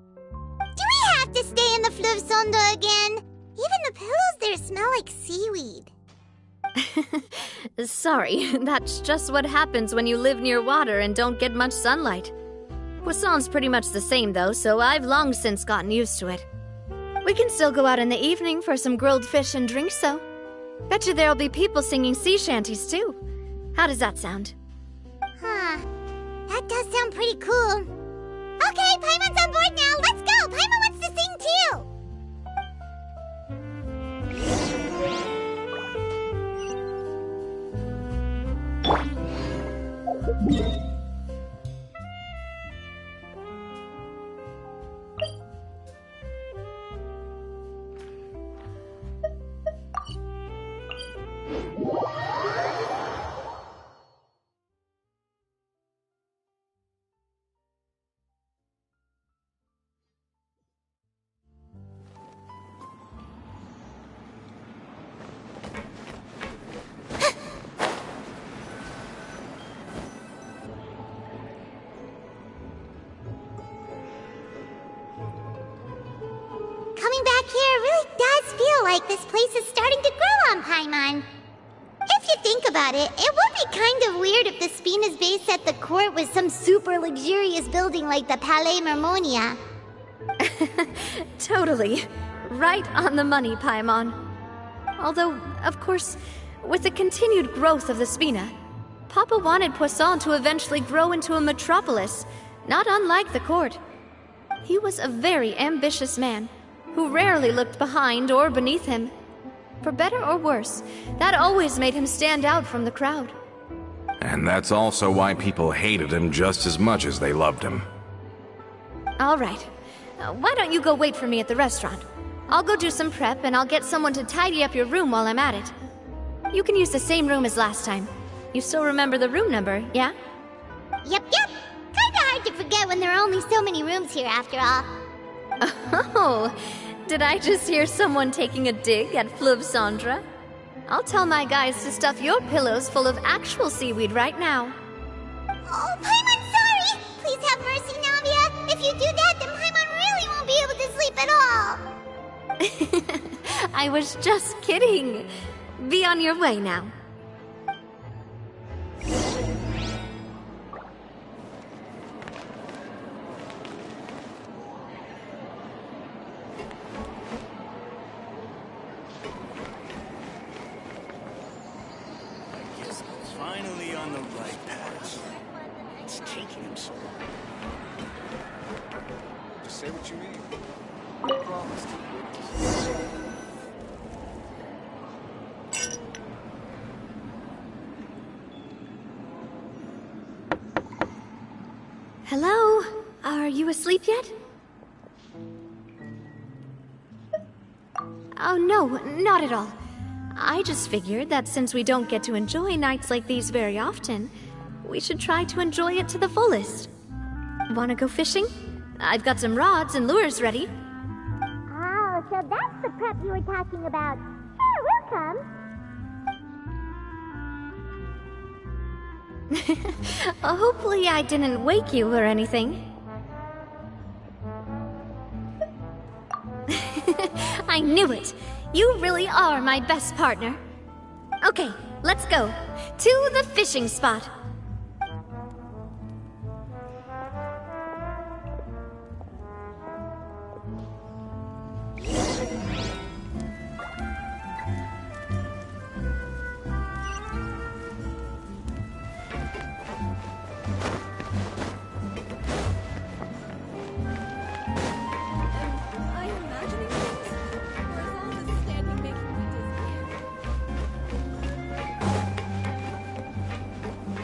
Do we have to stay in the Fleuve Cendre again? Even the pillows there smell like seaweed. Sorry, that's just what happens when you live near water and don't get much sunlight. Poisson's pretty much the same though, so I've long since gotten used to it. We can still go out in the evening for some grilled fish and drinks, though. Bet you there'll be people singing sea shanties, too. How does that sound? Huh. That does sound pretty cool. Okay, Paimon's on board now. Let's go. Paimon wants to sing, too. Coming back here really does feel like this place is starting to grow on Paimon. If you think about it, it would be kind of weird if the Spina's base at the court was some super luxurious building like the Palais Mermonia. Totally. Right on the money, Paimon. Although, of course, with the continued growth of the Spina, Papa wanted Poisson to eventually grow into a metropolis, not unlike the court. He was a very ambitious man, who rarely looked behind or beneath him. For better or worse, that always made him stand out from the crowd. And that's also why people hated him just as much as they loved him. All right. Why don't you go wait for me at the restaurant? I'll go do some prep and I'll get someone to tidy up your room while I'm at it. You can use the same room as last time. You still remember the room number, yeah? Yep. Kinda hard to forget when there are only so many rooms here after all. Oh, did I just hear someone taking a dig at Fleuve Cendre? I'll tell my guys to stuff your pillows full of actual seaweed right now. Oh, Paimon's sorry! Please have mercy, Navia! If you do that, then Paimon really won't be able to sleep at all! I was just kidding. Be on your way now. Finally on the right path. It's taking him so long. Just say what you mean. I promise to Hello? Are you asleep yet? Oh, no, not at all. I just figured that since we don't get to enjoy nights like these very often, we should try to enjoy it to the fullest. Wanna go fishing? I've got some rods and lures ready. Oh, so that's the prep you were talking about. Sure, we'll come. Hopefully I didn't wake you or anything. I knew it! You really are my best partner. Okay, let's go. To the fishing spot.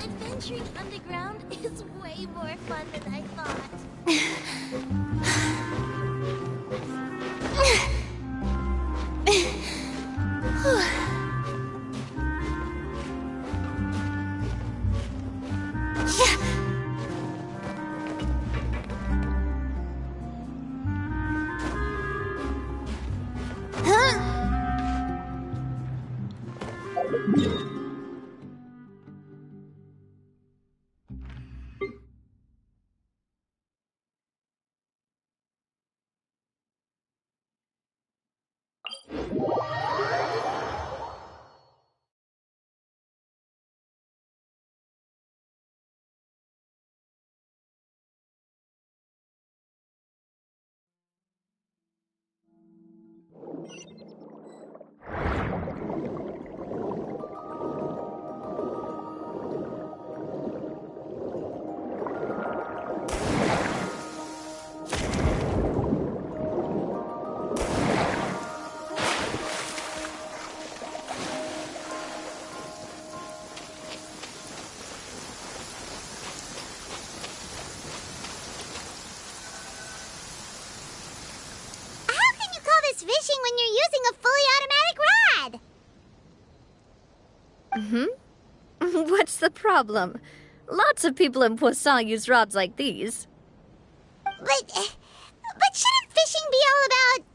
Adventuring underground is way more fun than I thought. Fishing when you're using a fully automatic rod! What's the problem? Lots of people in Poisson use rods like these. But shouldn't fishing be all about,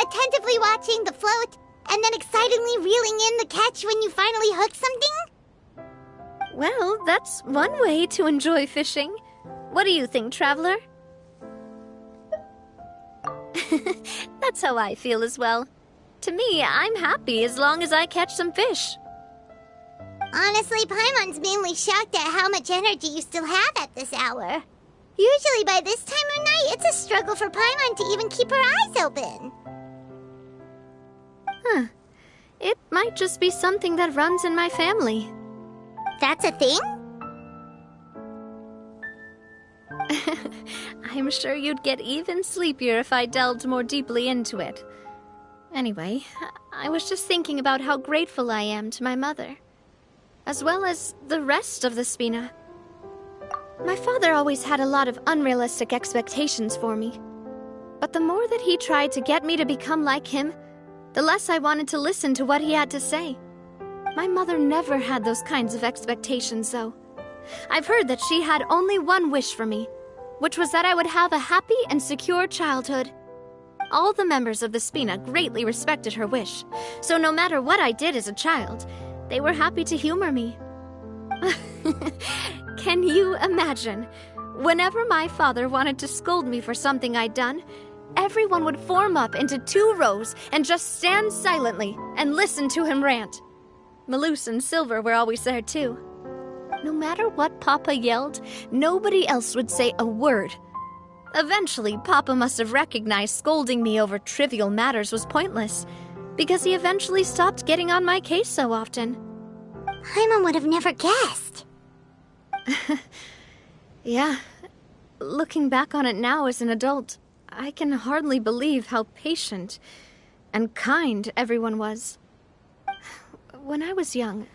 attentively watching the float and then excitedly reeling in the catch when you finally hook something? Well, that's one way to enjoy fishing. What do you think, Traveler? That's how I feel as well. To me, I'm happy as long as I catch some fish. Honestly, Paimon's mainly shocked at how much energy you still have at this hour. Usually by this time of night, it's a struggle for Paimon to even keep her eyes open. Huh. It might just be something that runs in my family. That's a thing? I'm sure you'd get even sleepier if I delved more deeply into it. Anyway, I was just thinking about how grateful I am to my mother, as well as the rest of the Spina. My father always had a lot of unrealistic expectations for me, but the more that he tried to get me to become like him, the less I wanted to listen to what he had to say. My mother never had those kinds of expectations, though. I've heard that she had only one wish for me, which was that I would have a happy and secure childhood. All the members of the Spina greatly respected her wish, so no matter what I did as a child, they were happy to humor me. Can you imagine? Whenever my father wanted to scold me for something I'd done, everyone would form up into 2 rows and just stand silently and listen to him rant. Malus and Silver were always there too. No matter what Papa yelled, nobody else would say a word. Eventually, Papa must have recognized scolding me over trivial matters was pointless, because he eventually stopped getting on my case so often. Paimon would have never guessed. Yeah. Looking back on it now as an adult, I can hardly believe how patient and kind everyone was. When I was young,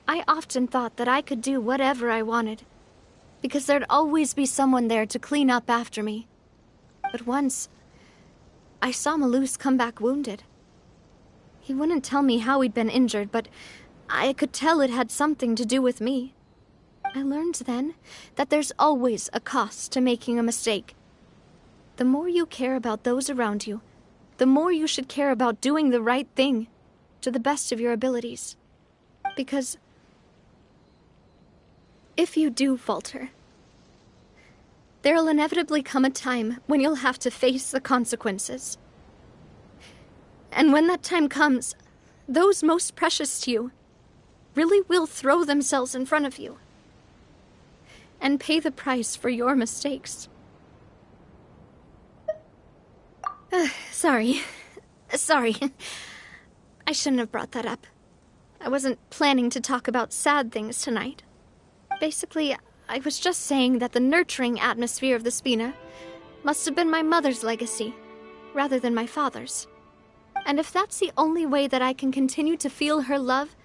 I often thought that I could do whatever I wanted, because there'd always be someone there to clean up after me. But once, I saw Malus come back wounded. He wouldn't tell me how he'd been injured, but I could tell it had something to do with me. I learned then that there's always a cost to making a mistake. The more you care about those around you, the more you should care about doing the right thing to the best of your abilities. Because if you do falter, there'll inevitably come a time when you'll have to face the consequences. And when that time comes, those most precious to you really will throw themselves in front of you and pay the price for your mistakes. Sorry. I shouldn't have brought that up. I wasn't planning to talk about sad things tonight. Basically, I was just saying that the nurturing atmosphere of the Spina must have been my mother's legacy, rather than my father's. And if that's the only way that I can continue to feel her love,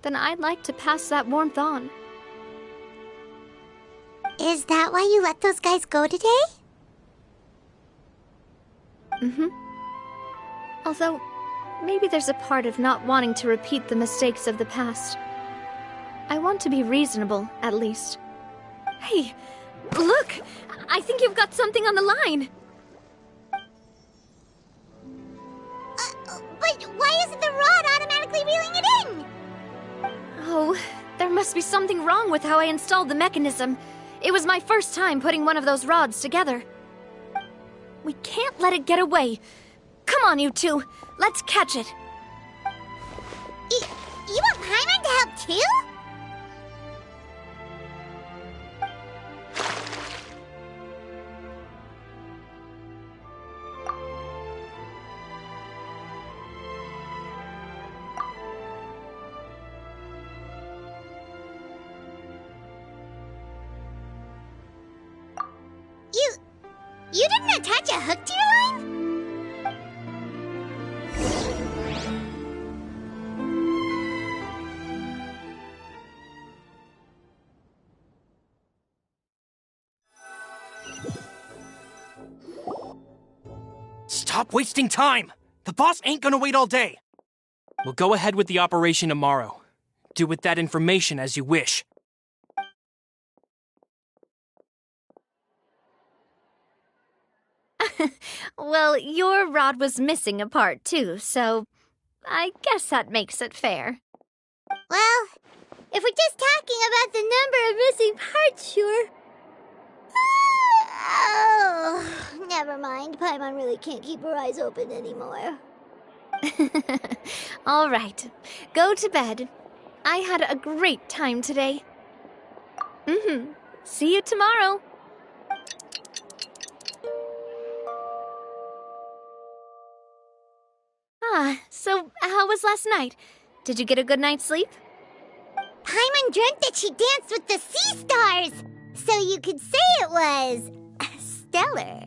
then I'd like to pass that warmth on. Is that why you let those guys go today? Mm-hmm. Although, maybe there's a part of not wanting to repeat the mistakes of the past. I want to be reasonable, at least. Hey, look! I think you've got something on the line! But why isn't the rod automatically reeling it in? Oh, there must be something wrong with how I installed the mechanism. It was my first time putting one of those rods together. We can't let it get away. Come on, you two. Let's catch it. You want Paimon to help too? You didn't attach a hook to your line? Stop wasting time! The boss ain't gonna wait all day! We'll go ahead with the operation tomorrow. Do with that information as you wish. Well, your rod was missing a part too, so I guess that makes it fair. Well, if we're just talking about the number of missing parts, sure. Oh, never mind. Paimon really can't keep her eyes open anymore. All right, go to bed. I had a great time today. See you tomorrow. So how was last night? Did you get a good night's sleep? Paimon dreamt that she danced with the sea stars, so you could say it was stellar.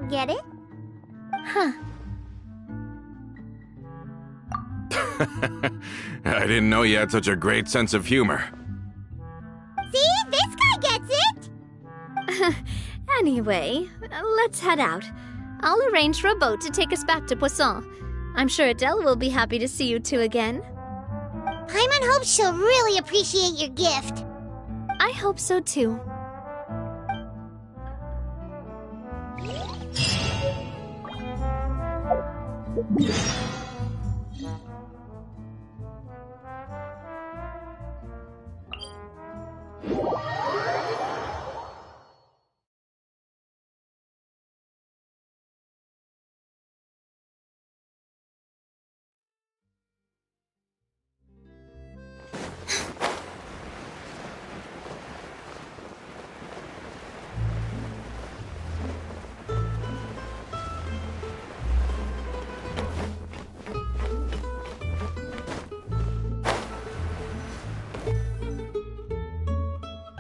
Get it? Huh. I didn't know you had such a great sense of humor. See? This guy gets it! Anyway, let's head out. I'll arrange for a boat to take us back to Poisson. I'm sure Adele will be happy to see you two again. Paimon hopes she'll really appreciate your gift. I hope so too.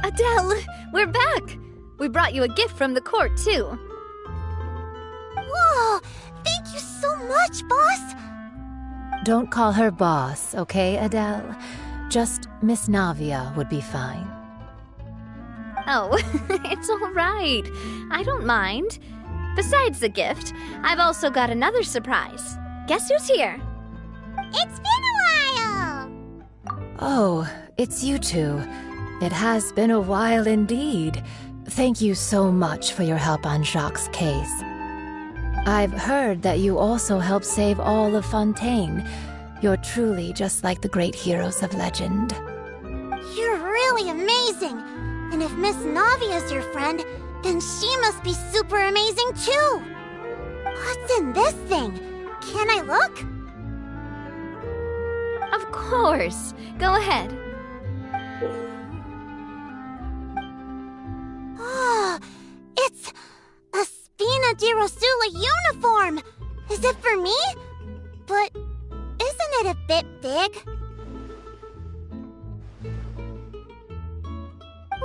Adele, we're back! We brought you a gift from the court, too. Whoa! Thank you so much, boss! Don't call her boss, okay, Adele? Just Miss Navia would be fine. Oh, it's all right. I don't mind. Besides the gift, I've also got another surprise. Guess who's here? It's been a while! Oh, it's you two. It has been a while indeed. Thank you so much for your help on Jacques' case. I've heard that you also helped save all of Fontaine. You're truly just like the great heroes of legend. You're really amazing! And if Miss Navia's your friend, then she must be super amazing too! What's in this thing? Can I look? Of course. Go ahead. Oh, it's a Spina di Rosula uniform! Is it for me? But isn't it a bit big?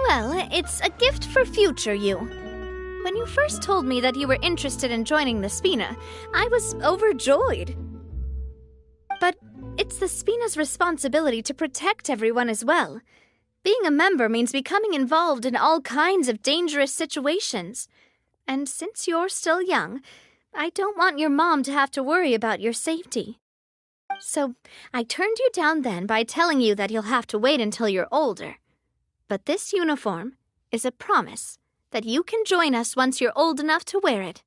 Well, it's a gift for future you. When you first told me that you were interested in joining the Spina, I was overjoyed. But it's the Spina's responsibility to protect everyone as well. Being a member means becoming involved in all kinds of dangerous situations. And since you're still young, I don't want your mom to have to worry about your safety. So I turned you down then by telling you that you'll have to wait until you're older. But this uniform is a promise that you can join us once you're old enough to wear it.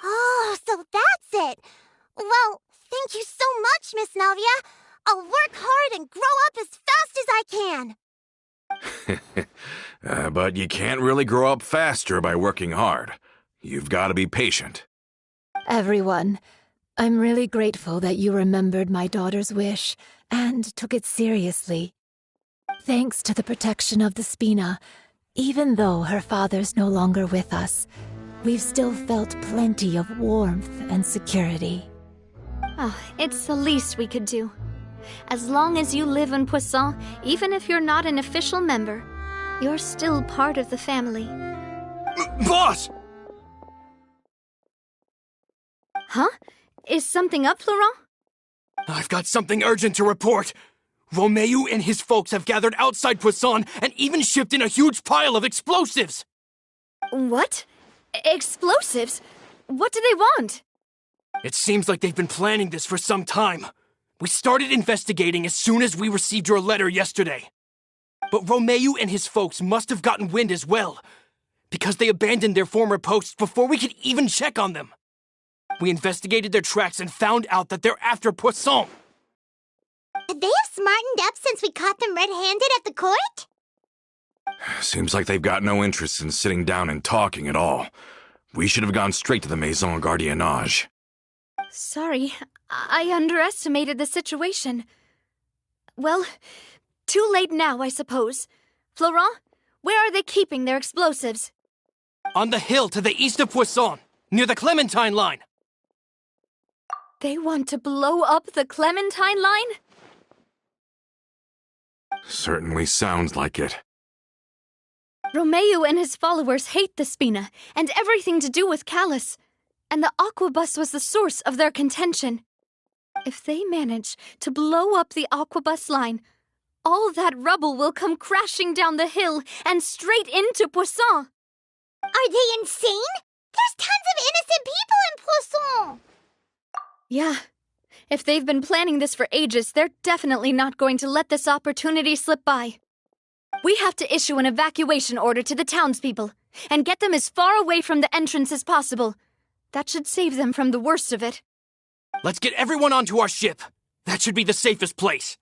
Oh, so that's it! Well, thank you so much, Miss Navia! I'll work hard and grow up as fast as I can! But you can't really grow up faster by working hard. You've got to be patient. Everyone, I'm really grateful that you remembered my daughter's wish and took it seriously. Thanks to the protection of the Spina, even though her father's no longer with us, we've still felt plenty of warmth and security. Oh, it's the least we could do. As long as you live in Poisson, even if you're not an official member, you're still part of the family. Boss! Huh? Is something up, Florent? I've got something urgent to report. Romeo and his folks have gathered outside Poisson and even shipped in a huge pile of explosives! What? Explosives? What do they want? It seems like they've been planning this for some time. We started investigating as soon as we received your letter yesterday. But Romeo and his folks must have gotten wind as well, because they abandoned their former posts before we could even check on them. We investigated their tracks and found out that they're after Poisson. Could they have smartened up since we caught them red-handed at the court? Seems like they've got no interest in sitting down and talking at all. We should have gone straight to the Maison Gardiennage. Sorry, I underestimated the situation. Well, too late now, I suppose. Florent, where are they keeping their explosives? On the hill to the east of Poisson, near the Clementine line. They want to blow up the Clementine line? Certainly sounds like it. Romeo and his followers hate the Spina and everything to do with Callus, and the Aquabus was the source of their contention. If they manage to blow up the Aquabus line, all that rubble will come crashing down the hill and straight into Poisson. Are they insane? There's tons of innocent people in Poisson! Yeah. If they've been planning this for ages, they're definitely not going to let this opportunity slip by. We have to issue an evacuation order to the townspeople and get them as far away from the entrance as possible. That should save them from the worst of it. Let's get everyone onto our ship. That should be the safest place.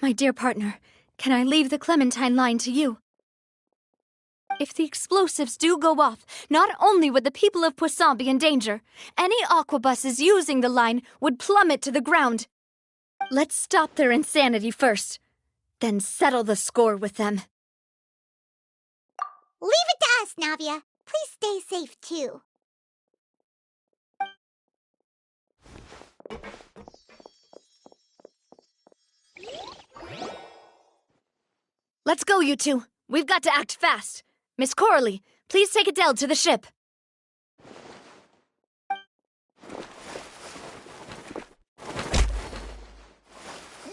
My dear partner, can I leave the Clementine line to you? If the explosives do go off, not only would the people of Poisson be in danger, any aquabuses using the line would plummet to the ground. Let's stop their insanity first, then settle the score with them. Leave it to us, Navia. Please stay safe, too. Let's go, you two. We've got to act fast. Miss Coralie, please take Adele to the ship.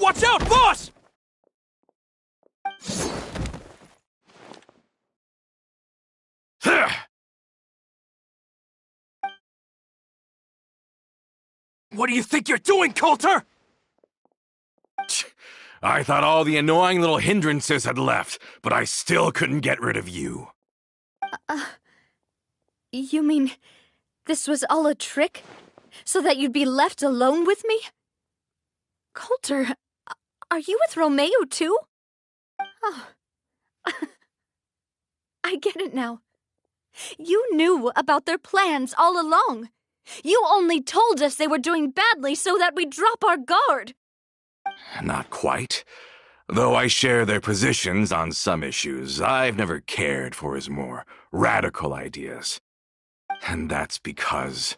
Watch out, boss! What do you think you're doing, Coulter? I thought all the annoying little hindrances had left, but I still couldn't get rid of you. You mean this was all a trick? So that you'd be left alone with me? Coulter, are you with Romeo too? Oh. I get it now. You knew about their plans all along. You only told us they were doing badly so that we'd drop our guard. Not quite. Though I share their positions on some issues, I've never cared for his more radical ideas. And that's because,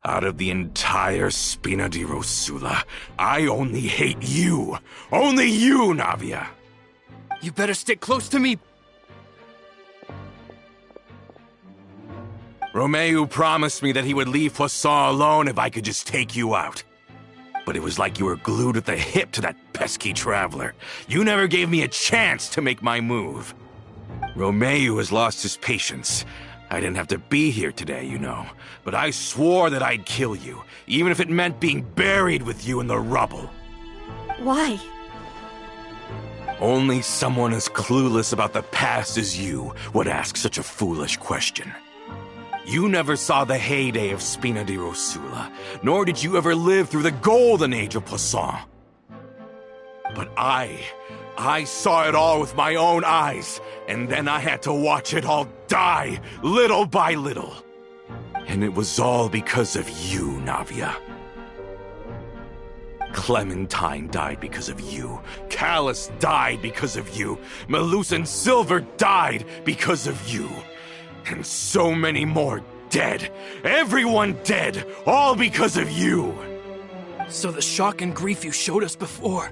out of the entire Spina di Rosula, I only hate you. Only you, Navia. You better stick close to me. Romeo promised me that he would leave Poisson alone if I could just take you out. But it was like you were glued at the hip to that pesky traveler. You never gave me a chance to make my move. Romeo has lost his patience. I didn't have to be here today, you know. But I swore that I'd kill you, even if it meant being buried with you in the rubble. Why? Only someone as clueless about the past as you would ask such a foolish question. You never saw the heyday of Spina di Rosula, nor did you ever live through the golden age of Poisson. But I saw it all with my own eyes, and then I had to watch it all die, little by little. And it was all because of you, Navia. Clementine died because of you. Callus died because of you. Malus and Silver died because of you. And so many more dead. Everyone dead. All because of you. So the shock and grief you showed us before,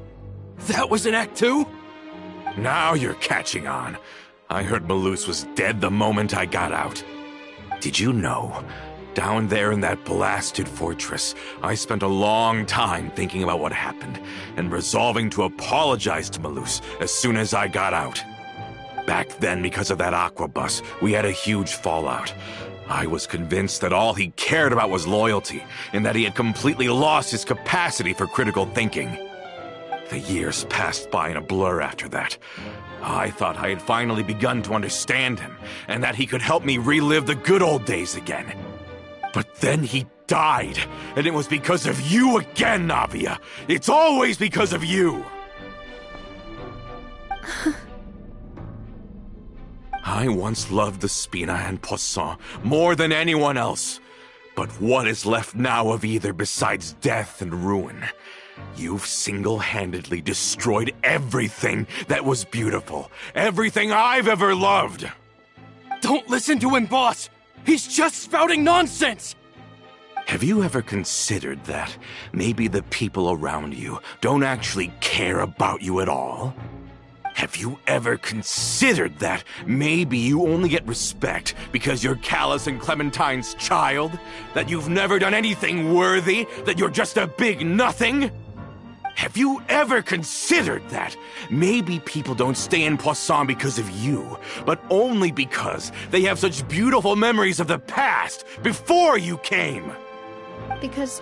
that was in Act 2? Now you're catching on. I heard Malus was dead the moment I got out. Did you know? Down there in that blasted fortress, I spent a long time thinking about what happened and resolving to apologize to Malus as soon as I got out. Back then, because of that aquabus, we had a huge fallout. I was convinced that all he cared about was loyalty, and that he had completely lost his capacity for critical thinking. The years passed by in a blur after that. I thought I had finally begun to understand him, and that he could help me relive the good old days again. But then he died, and it was because of you again, Navia. It's always because of you. I once loved the Spina and Poisson more than anyone else. But what is left now of either besides death and ruin? You've single-handedly destroyed everything that was beautiful. Everything I've ever loved. Don't listen to him, boss! He's just spouting nonsense! Have you ever considered that maybe the people around you don't actually care about you at all? Have you ever considered that maybe you only get respect because you're Callus and Clementine's child? That you've never done anything worthy? That you're just a big nothing? Have you ever considered that maybe people don't stay in Poisson because of you, but only because they have such beautiful memories of the past before you came? Because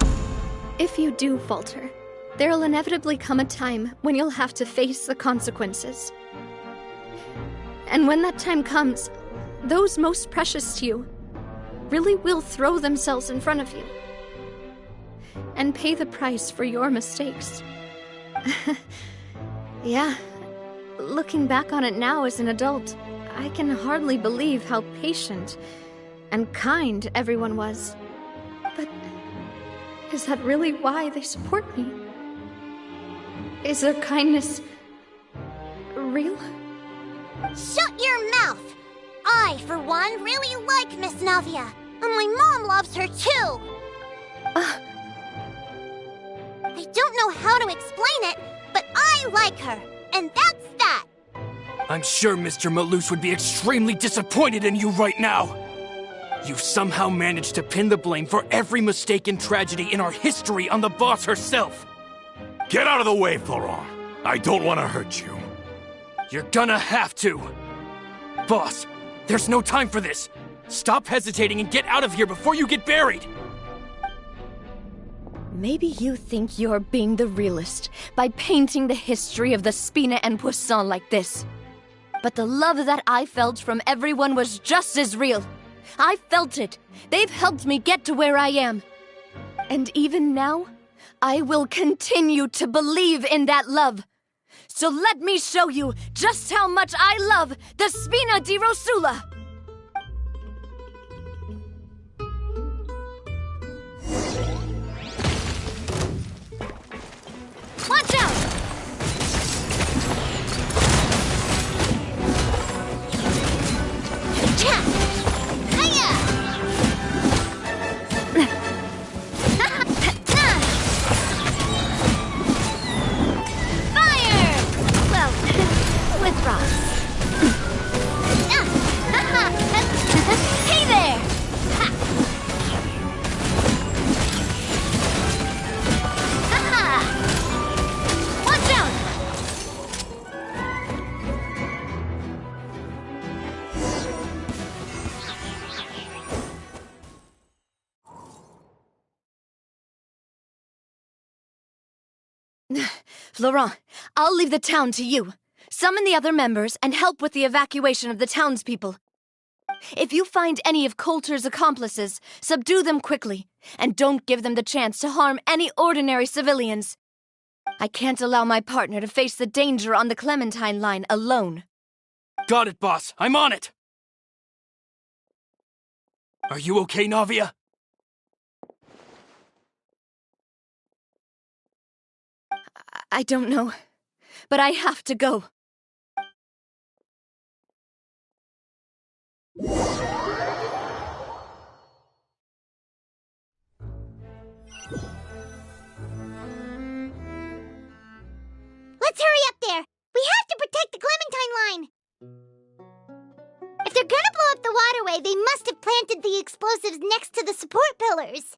if you do falter, there'll inevitably come a time when you'll have to face the consequences. And when that time comes, those most precious to you really will throw themselves in front of you and pay the price for your mistakes. Yeah, looking back on it now as an adult, I can hardly believe how patient and kind everyone was. But is that really why they support me? Is their kindness real? Shut your mouth! I, for one, really like Miss Navia, and my mom loves her too! I don't know how to explain it, but I like her, and that's that! I'm sure Mr. Malus would be extremely disappointed in you right now! You've somehow managed to pin the blame for every mistake and tragedy in our history on the boss herself! Get out of the way, Florent. I don't want to hurt you. You're gonna have to! Boss, there's no time for this! Stop hesitating and get out of here before you get buried! Maybe you think you're being the realist by painting the history of the Spina and Poisson like this. But the love that I felt from everyone was just as real. I felt it. They've helped me get to where I am. And even now, I will continue to believe in that love. So let me show you just how much I love the Spina di Rosula! Watch out! With rocks. Hey there! Watch out! Florent, I'll leave the town to you. Summon the other members and help with the evacuation of the townspeople. If you find any of Coulter's accomplices, subdue them quickly, and don't give them the chance to harm any ordinary civilians. I can't allow my partner to face the danger on the Clementine line alone. Got it, boss. I'm on it! Are you okay, Navia? I don't know, but I have to go. Let's hurry up there! We have to protect the Clementine line! If they're gonna blow up the waterway, they must have planted the explosives next to the support pillars.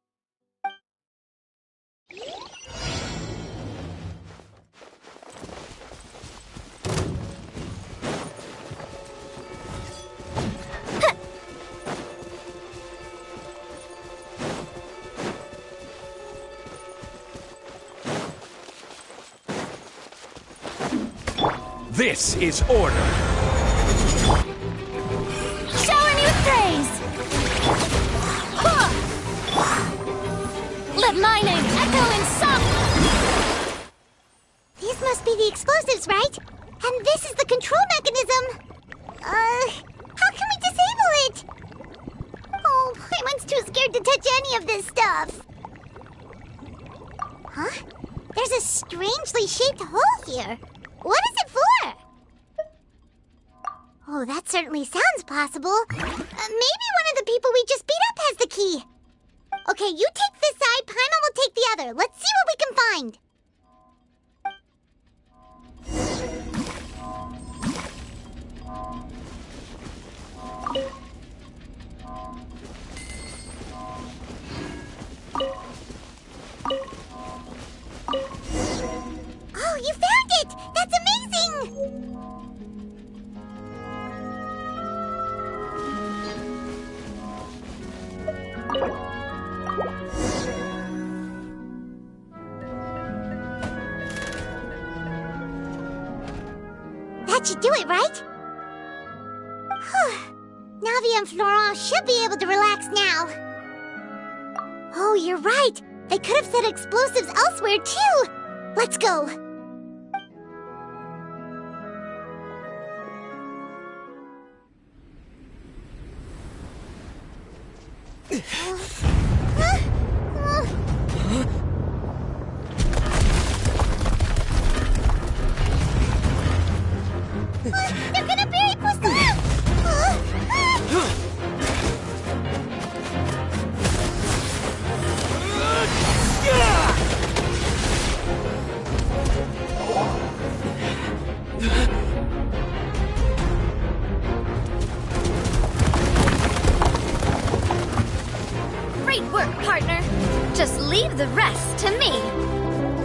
This is order. Shower me with praise! Huh. Let my name echo in song! These must be the explosives, right? And this is the control mechanism. How can we disable it? Oh, Paimon's too scared to touch any of this stuff. Huh? There's a strangely shaped hole here. What is it for? Oh, that certainly sounds possible. Maybe one of the people we just beat up has the key. Okay, you take this side, Paimon will take the other. Let's see what we can find. Oh, you found it! That's amazing! That should do it, right? Now Navi and Florent should be able to relax now. Oh, you're right. They could have set explosives elsewhere, too. Let's go. They're gonna bury Poisson! Great work, partner. Just leave the rest to me.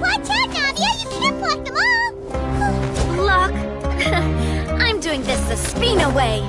Watch out, Navia! You can't block them all! Block? I'm doing this the Spina way.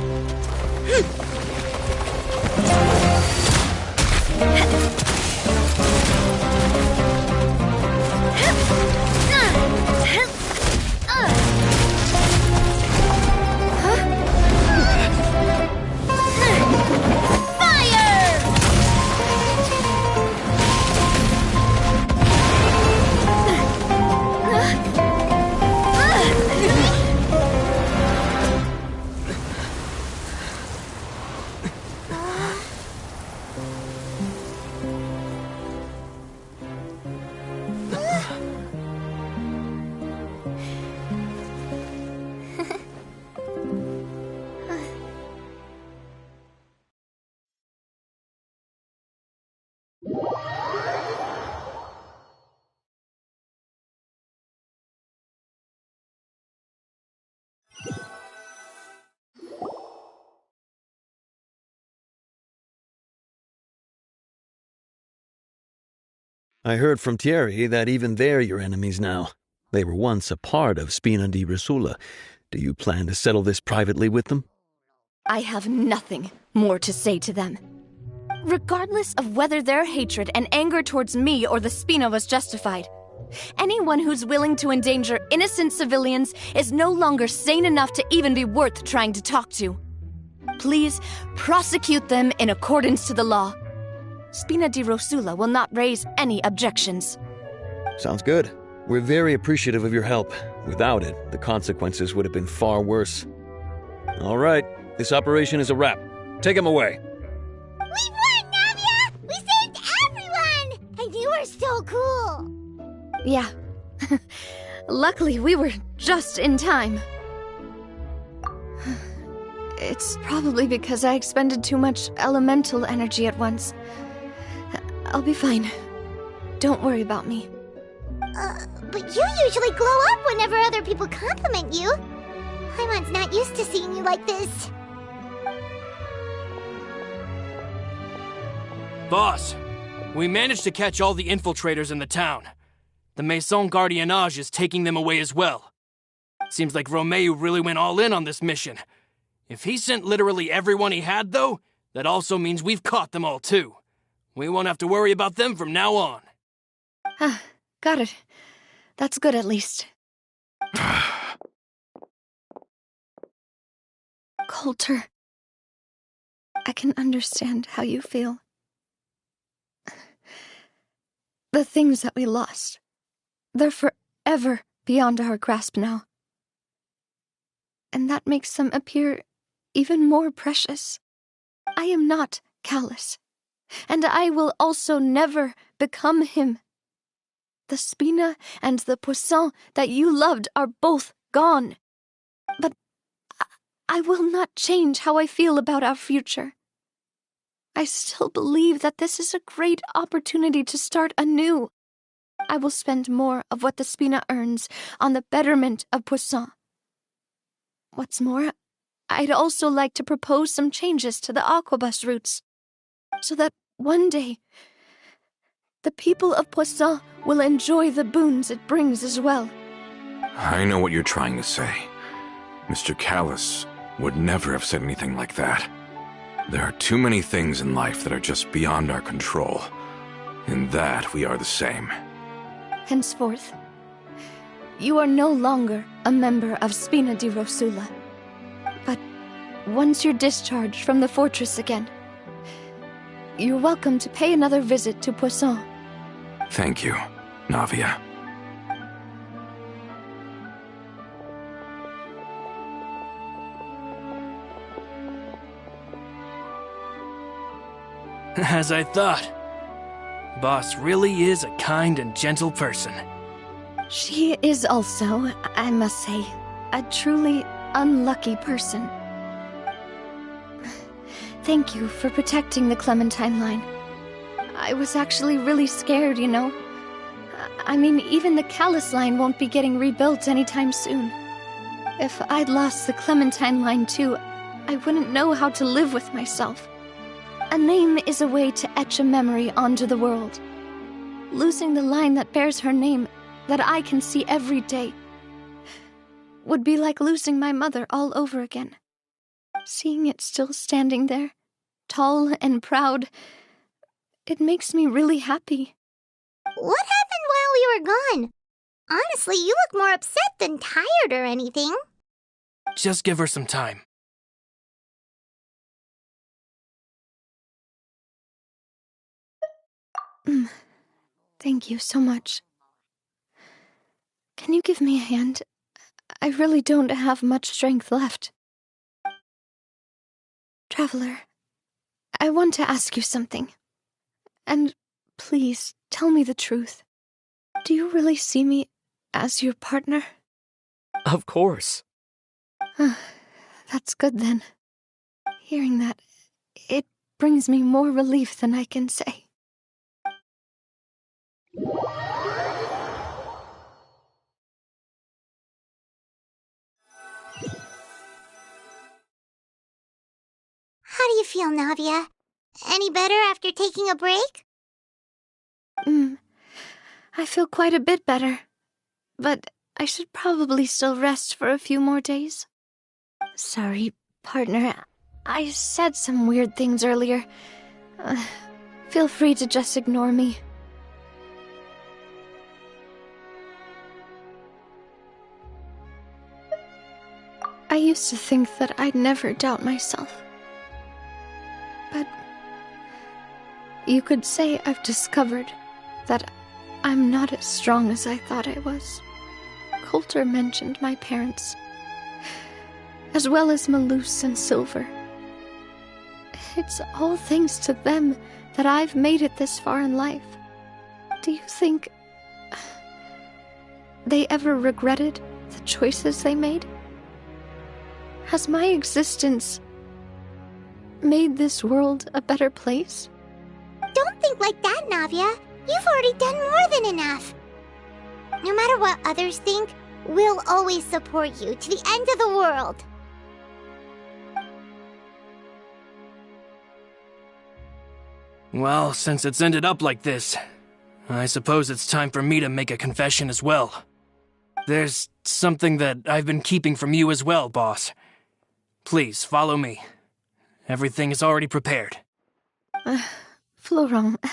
I heard from Thierry that even they're your enemies now. They were once a part of Spina di Rosula. Do you plan to settle this privately with them? I have nothing more to say to them. Regardless of whether their hatred and anger towards me or the Spina was justified, anyone who's willing to endanger innocent civilians is no longer sane enough to even be worth trying to talk to. Please prosecute them in accordance to the law. Spina di Rosula will not raise any objections. Sounds good. We're very appreciative of your help. Without it, the consequences would have been far worse. All right, this operation is a wrap. Take him away. We won, Navia! We saved everyone! And you were so cool! Yeah. Luckily, we were just in time. It's probably because I expended too much elemental energy at once. I'll be fine. Don't worry about me. But you usually glow up whenever other people compliment you. Paimon's not used to seeing you like this. Boss, we managed to catch all the infiltrators in the town. The Maison Gardiennage is taking them away as well. Seems like Romeo really went all in on this mission. If he sent literally everyone he had, though, that also means we've caught them all, too. We won't have to worry about them from now on. Got it. That's good, at least. Coulter, I can understand how you feel. The things that we lost, they're forever beyond our grasp now. And that makes them appear even more precious. I am not callous, and I will also never become him. The Spina and the Poisson that you loved are both gone. But I will not change how I feel about our future. I still believe that this is a great opportunity to start anew. I will spend more of what the Spina earns on the betterment of Poisson. What's more, I'd also like to propose some changes to the Aquabus routes, so that one day the people of Poisson will enjoy the boons it brings as well. I know what you're trying to say. Mr. Callus would never have said anything like that. There are too many things in life that are just beyond our control. In that, we are the same. Henceforth, you are no longer a member of Spina di Rosula, but once you're discharged from the fortress again. You're welcome to pay another visit to Poisson. Thank you, Navia. As I thought. Boss really is a kind and gentle person. She is also, I must say, a truly unlucky person. Thank you for protecting the Clementine line. I was actually really scared, you know. I mean, even the Callus line won't be getting rebuilt anytime soon. If I'd lost the Clementine line too, I wouldn't know how to live with myself. A name is a way to etch a memory onto the world. Losing the line that bears her name, that I can see every day, would be like losing my mother all over again. Seeing it still standing there, tall and proud, it makes me really happy. What happened while we were gone? Honestly, you look more upset than tired or anything. Just give her some time. Thank you so much. Can you give me a hand? I really don't have much strength left. Traveler, I want to ask you something. And please, tell me the truth. Do you really see me as your partner? Of course. That's good then. Hearing that, it brings me more relief than I can say. How do you feel, Navia? Any better after taking a break? I feel quite a bit better. But I should probably still rest for a few more days. Sorry, partner. I said some weird things earlier. Feel free to just ignore me. I used to think that I'd never doubt myself. But you could say I've discovered that I'm not as strong as I thought I was. Coulter mentioned my parents, as well as Malus and Silver. It's all thanks to them that I've made it this far in life. Do you think they ever regretted the choices they made? Has my existence made this world a better place? Don't think like that, Navia. You've already done more than enough. No matter what others think, we'll always support you to the end of the world. Well, since it's ended up like this, I suppose it's time for me to make a confession as well. There's something that I've been keeping from you as well, boss. Please, follow me. Everything is already prepared. Florent,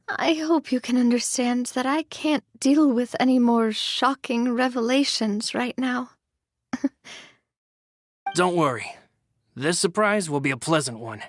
I hope you can understand that I can't deal with any more shocking revelations right now. Don't worry. This surprise will be a pleasant one.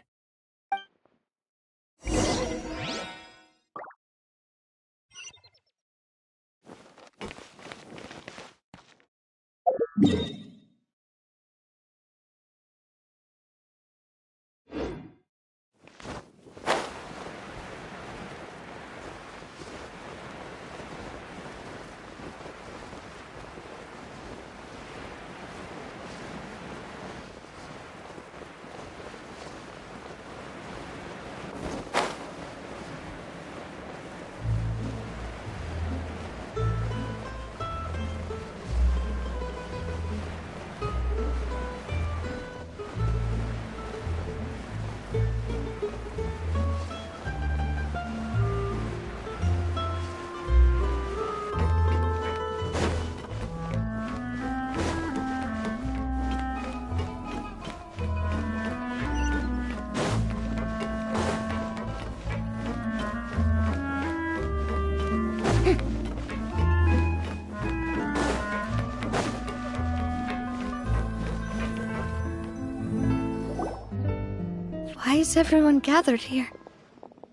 Why is everyone gathered here?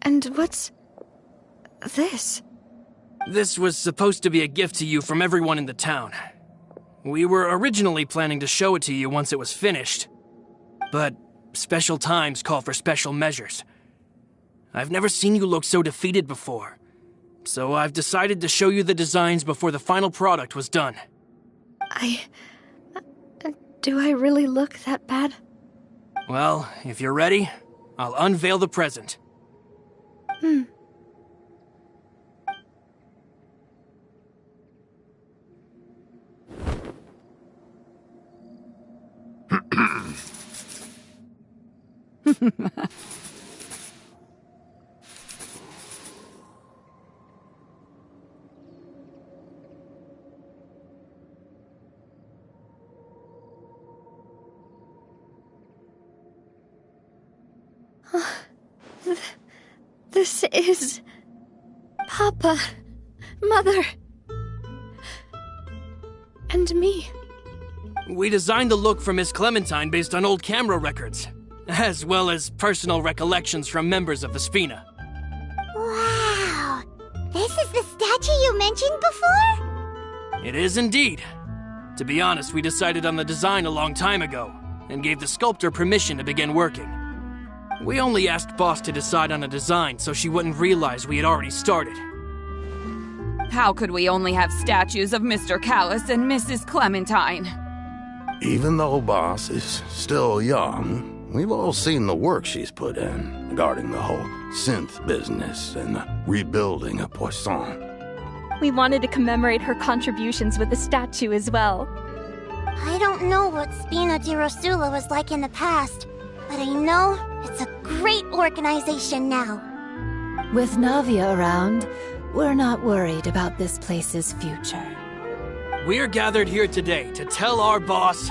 And what's this? This was supposed to be a gift to you from everyone in the town. We were originally planning to show it to you once it was finished. But special times call for special measures. I've never seen you look so defeated before. So I've decided to show you the designs before the final product was done. Do I really look that bad? Well, if you're ready, I'll unveil the present. This is... Papa, Mother, and me. We designed the look for Miss Clementine based on old camera records, as well as personal recollections from members of the Spina. Wow! This is the statue you mentioned before? It is indeed. To be honest, we decided on the design a long time ago, and gave the sculptor permission to begin working. We only asked Boss to decide on a design so she wouldn't realize we had already started. How could we only have statues of Mr. Callus and Mrs. Clementine? Even though Boss is still young, we've all seen the work she's put in regarding the whole synth business and the rebuilding of Poisson. We wanted to commemorate her contributions with a statue as well. I don't know what Spina di Rosula was like in the past, but I know it's a great organization now. With Navia around, we're not worried about this place's future. We're gathered here today to tell our boss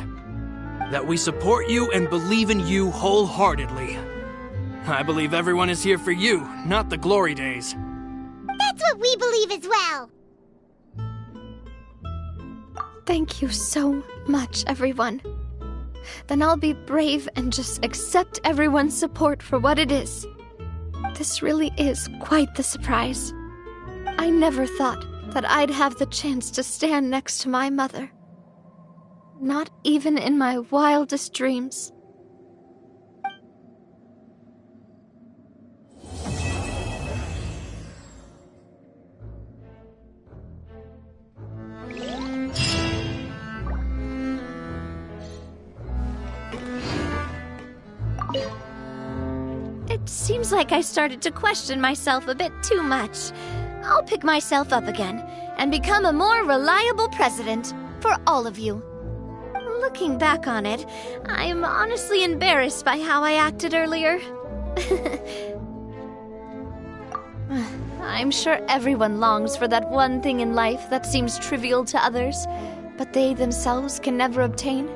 that we support you and believe in you wholeheartedly. I believe everyone is here for you, not the glory days. That's what we believe as well! Thank you so much, everyone. Then I'll be brave and just accept everyone's support for what it is. This really is quite the surprise. I never thought that I'd have the chance to stand next to my mother. Not even in my wildest dreams. It seems like I started to question myself a bit too much. I'll pick myself up again and become a more reliable president for all of you. Looking back on it, I'm honestly embarrassed by how I acted earlier. I'm sure everyone longs for that one thing in life that seems trivial to others, but they themselves can never obtain.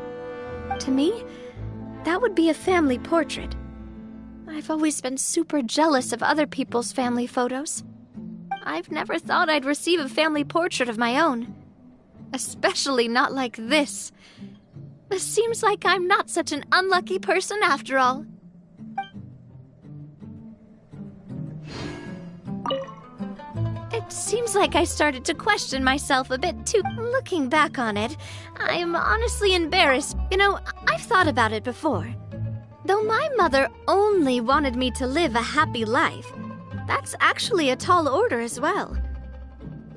To me, that would be a family portrait. I've always been super jealous of other people's family photos. I've never thought I'd receive a family portrait of my own. Especially not like this. It seems like I'm not such an unlucky person after all. It seems like I started to question myself a bit too. Looking back on it, I'm honestly embarrassed. You know, I've thought about it before. Though my mother only wanted me to live a happy life, that's actually a tall order as well.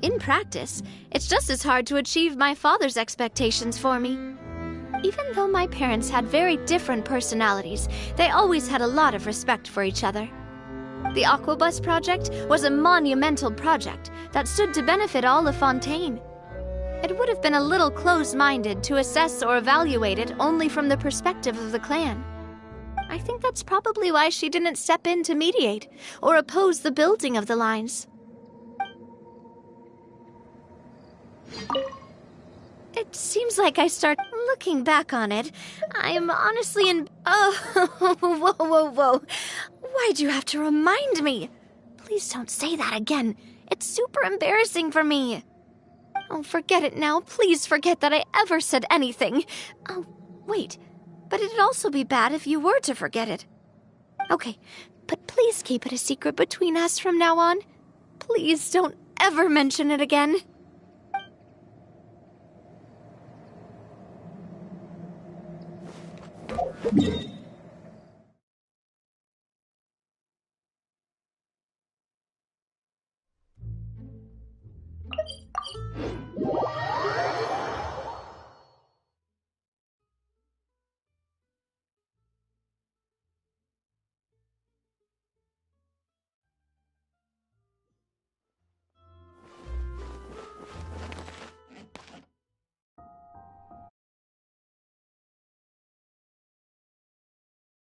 In practice, it's just as hard to achieve my father's expectations for me. Even though my parents had very different personalities, they always had a lot of respect for each other. The Aquabus project was a monumental project that stood to benefit all of Fontaine. It would have been a little close-minded to assess or evaluate it only from the perspective of the clan. I think that's probably why she didn't step in to mediate or oppose the building of the lines. It seems like I start looking back on it. I'm honestly Oh, whoa. Why'd you have to remind me? Please don't say that again. It's super embarrassing for me. Oh, forget it now. Please forget that I ever said anything. Oh, wait. But it'd also be bad if you were to forget it. Okay, but please keep it a secret between us from now on. Please don't ever mention it again.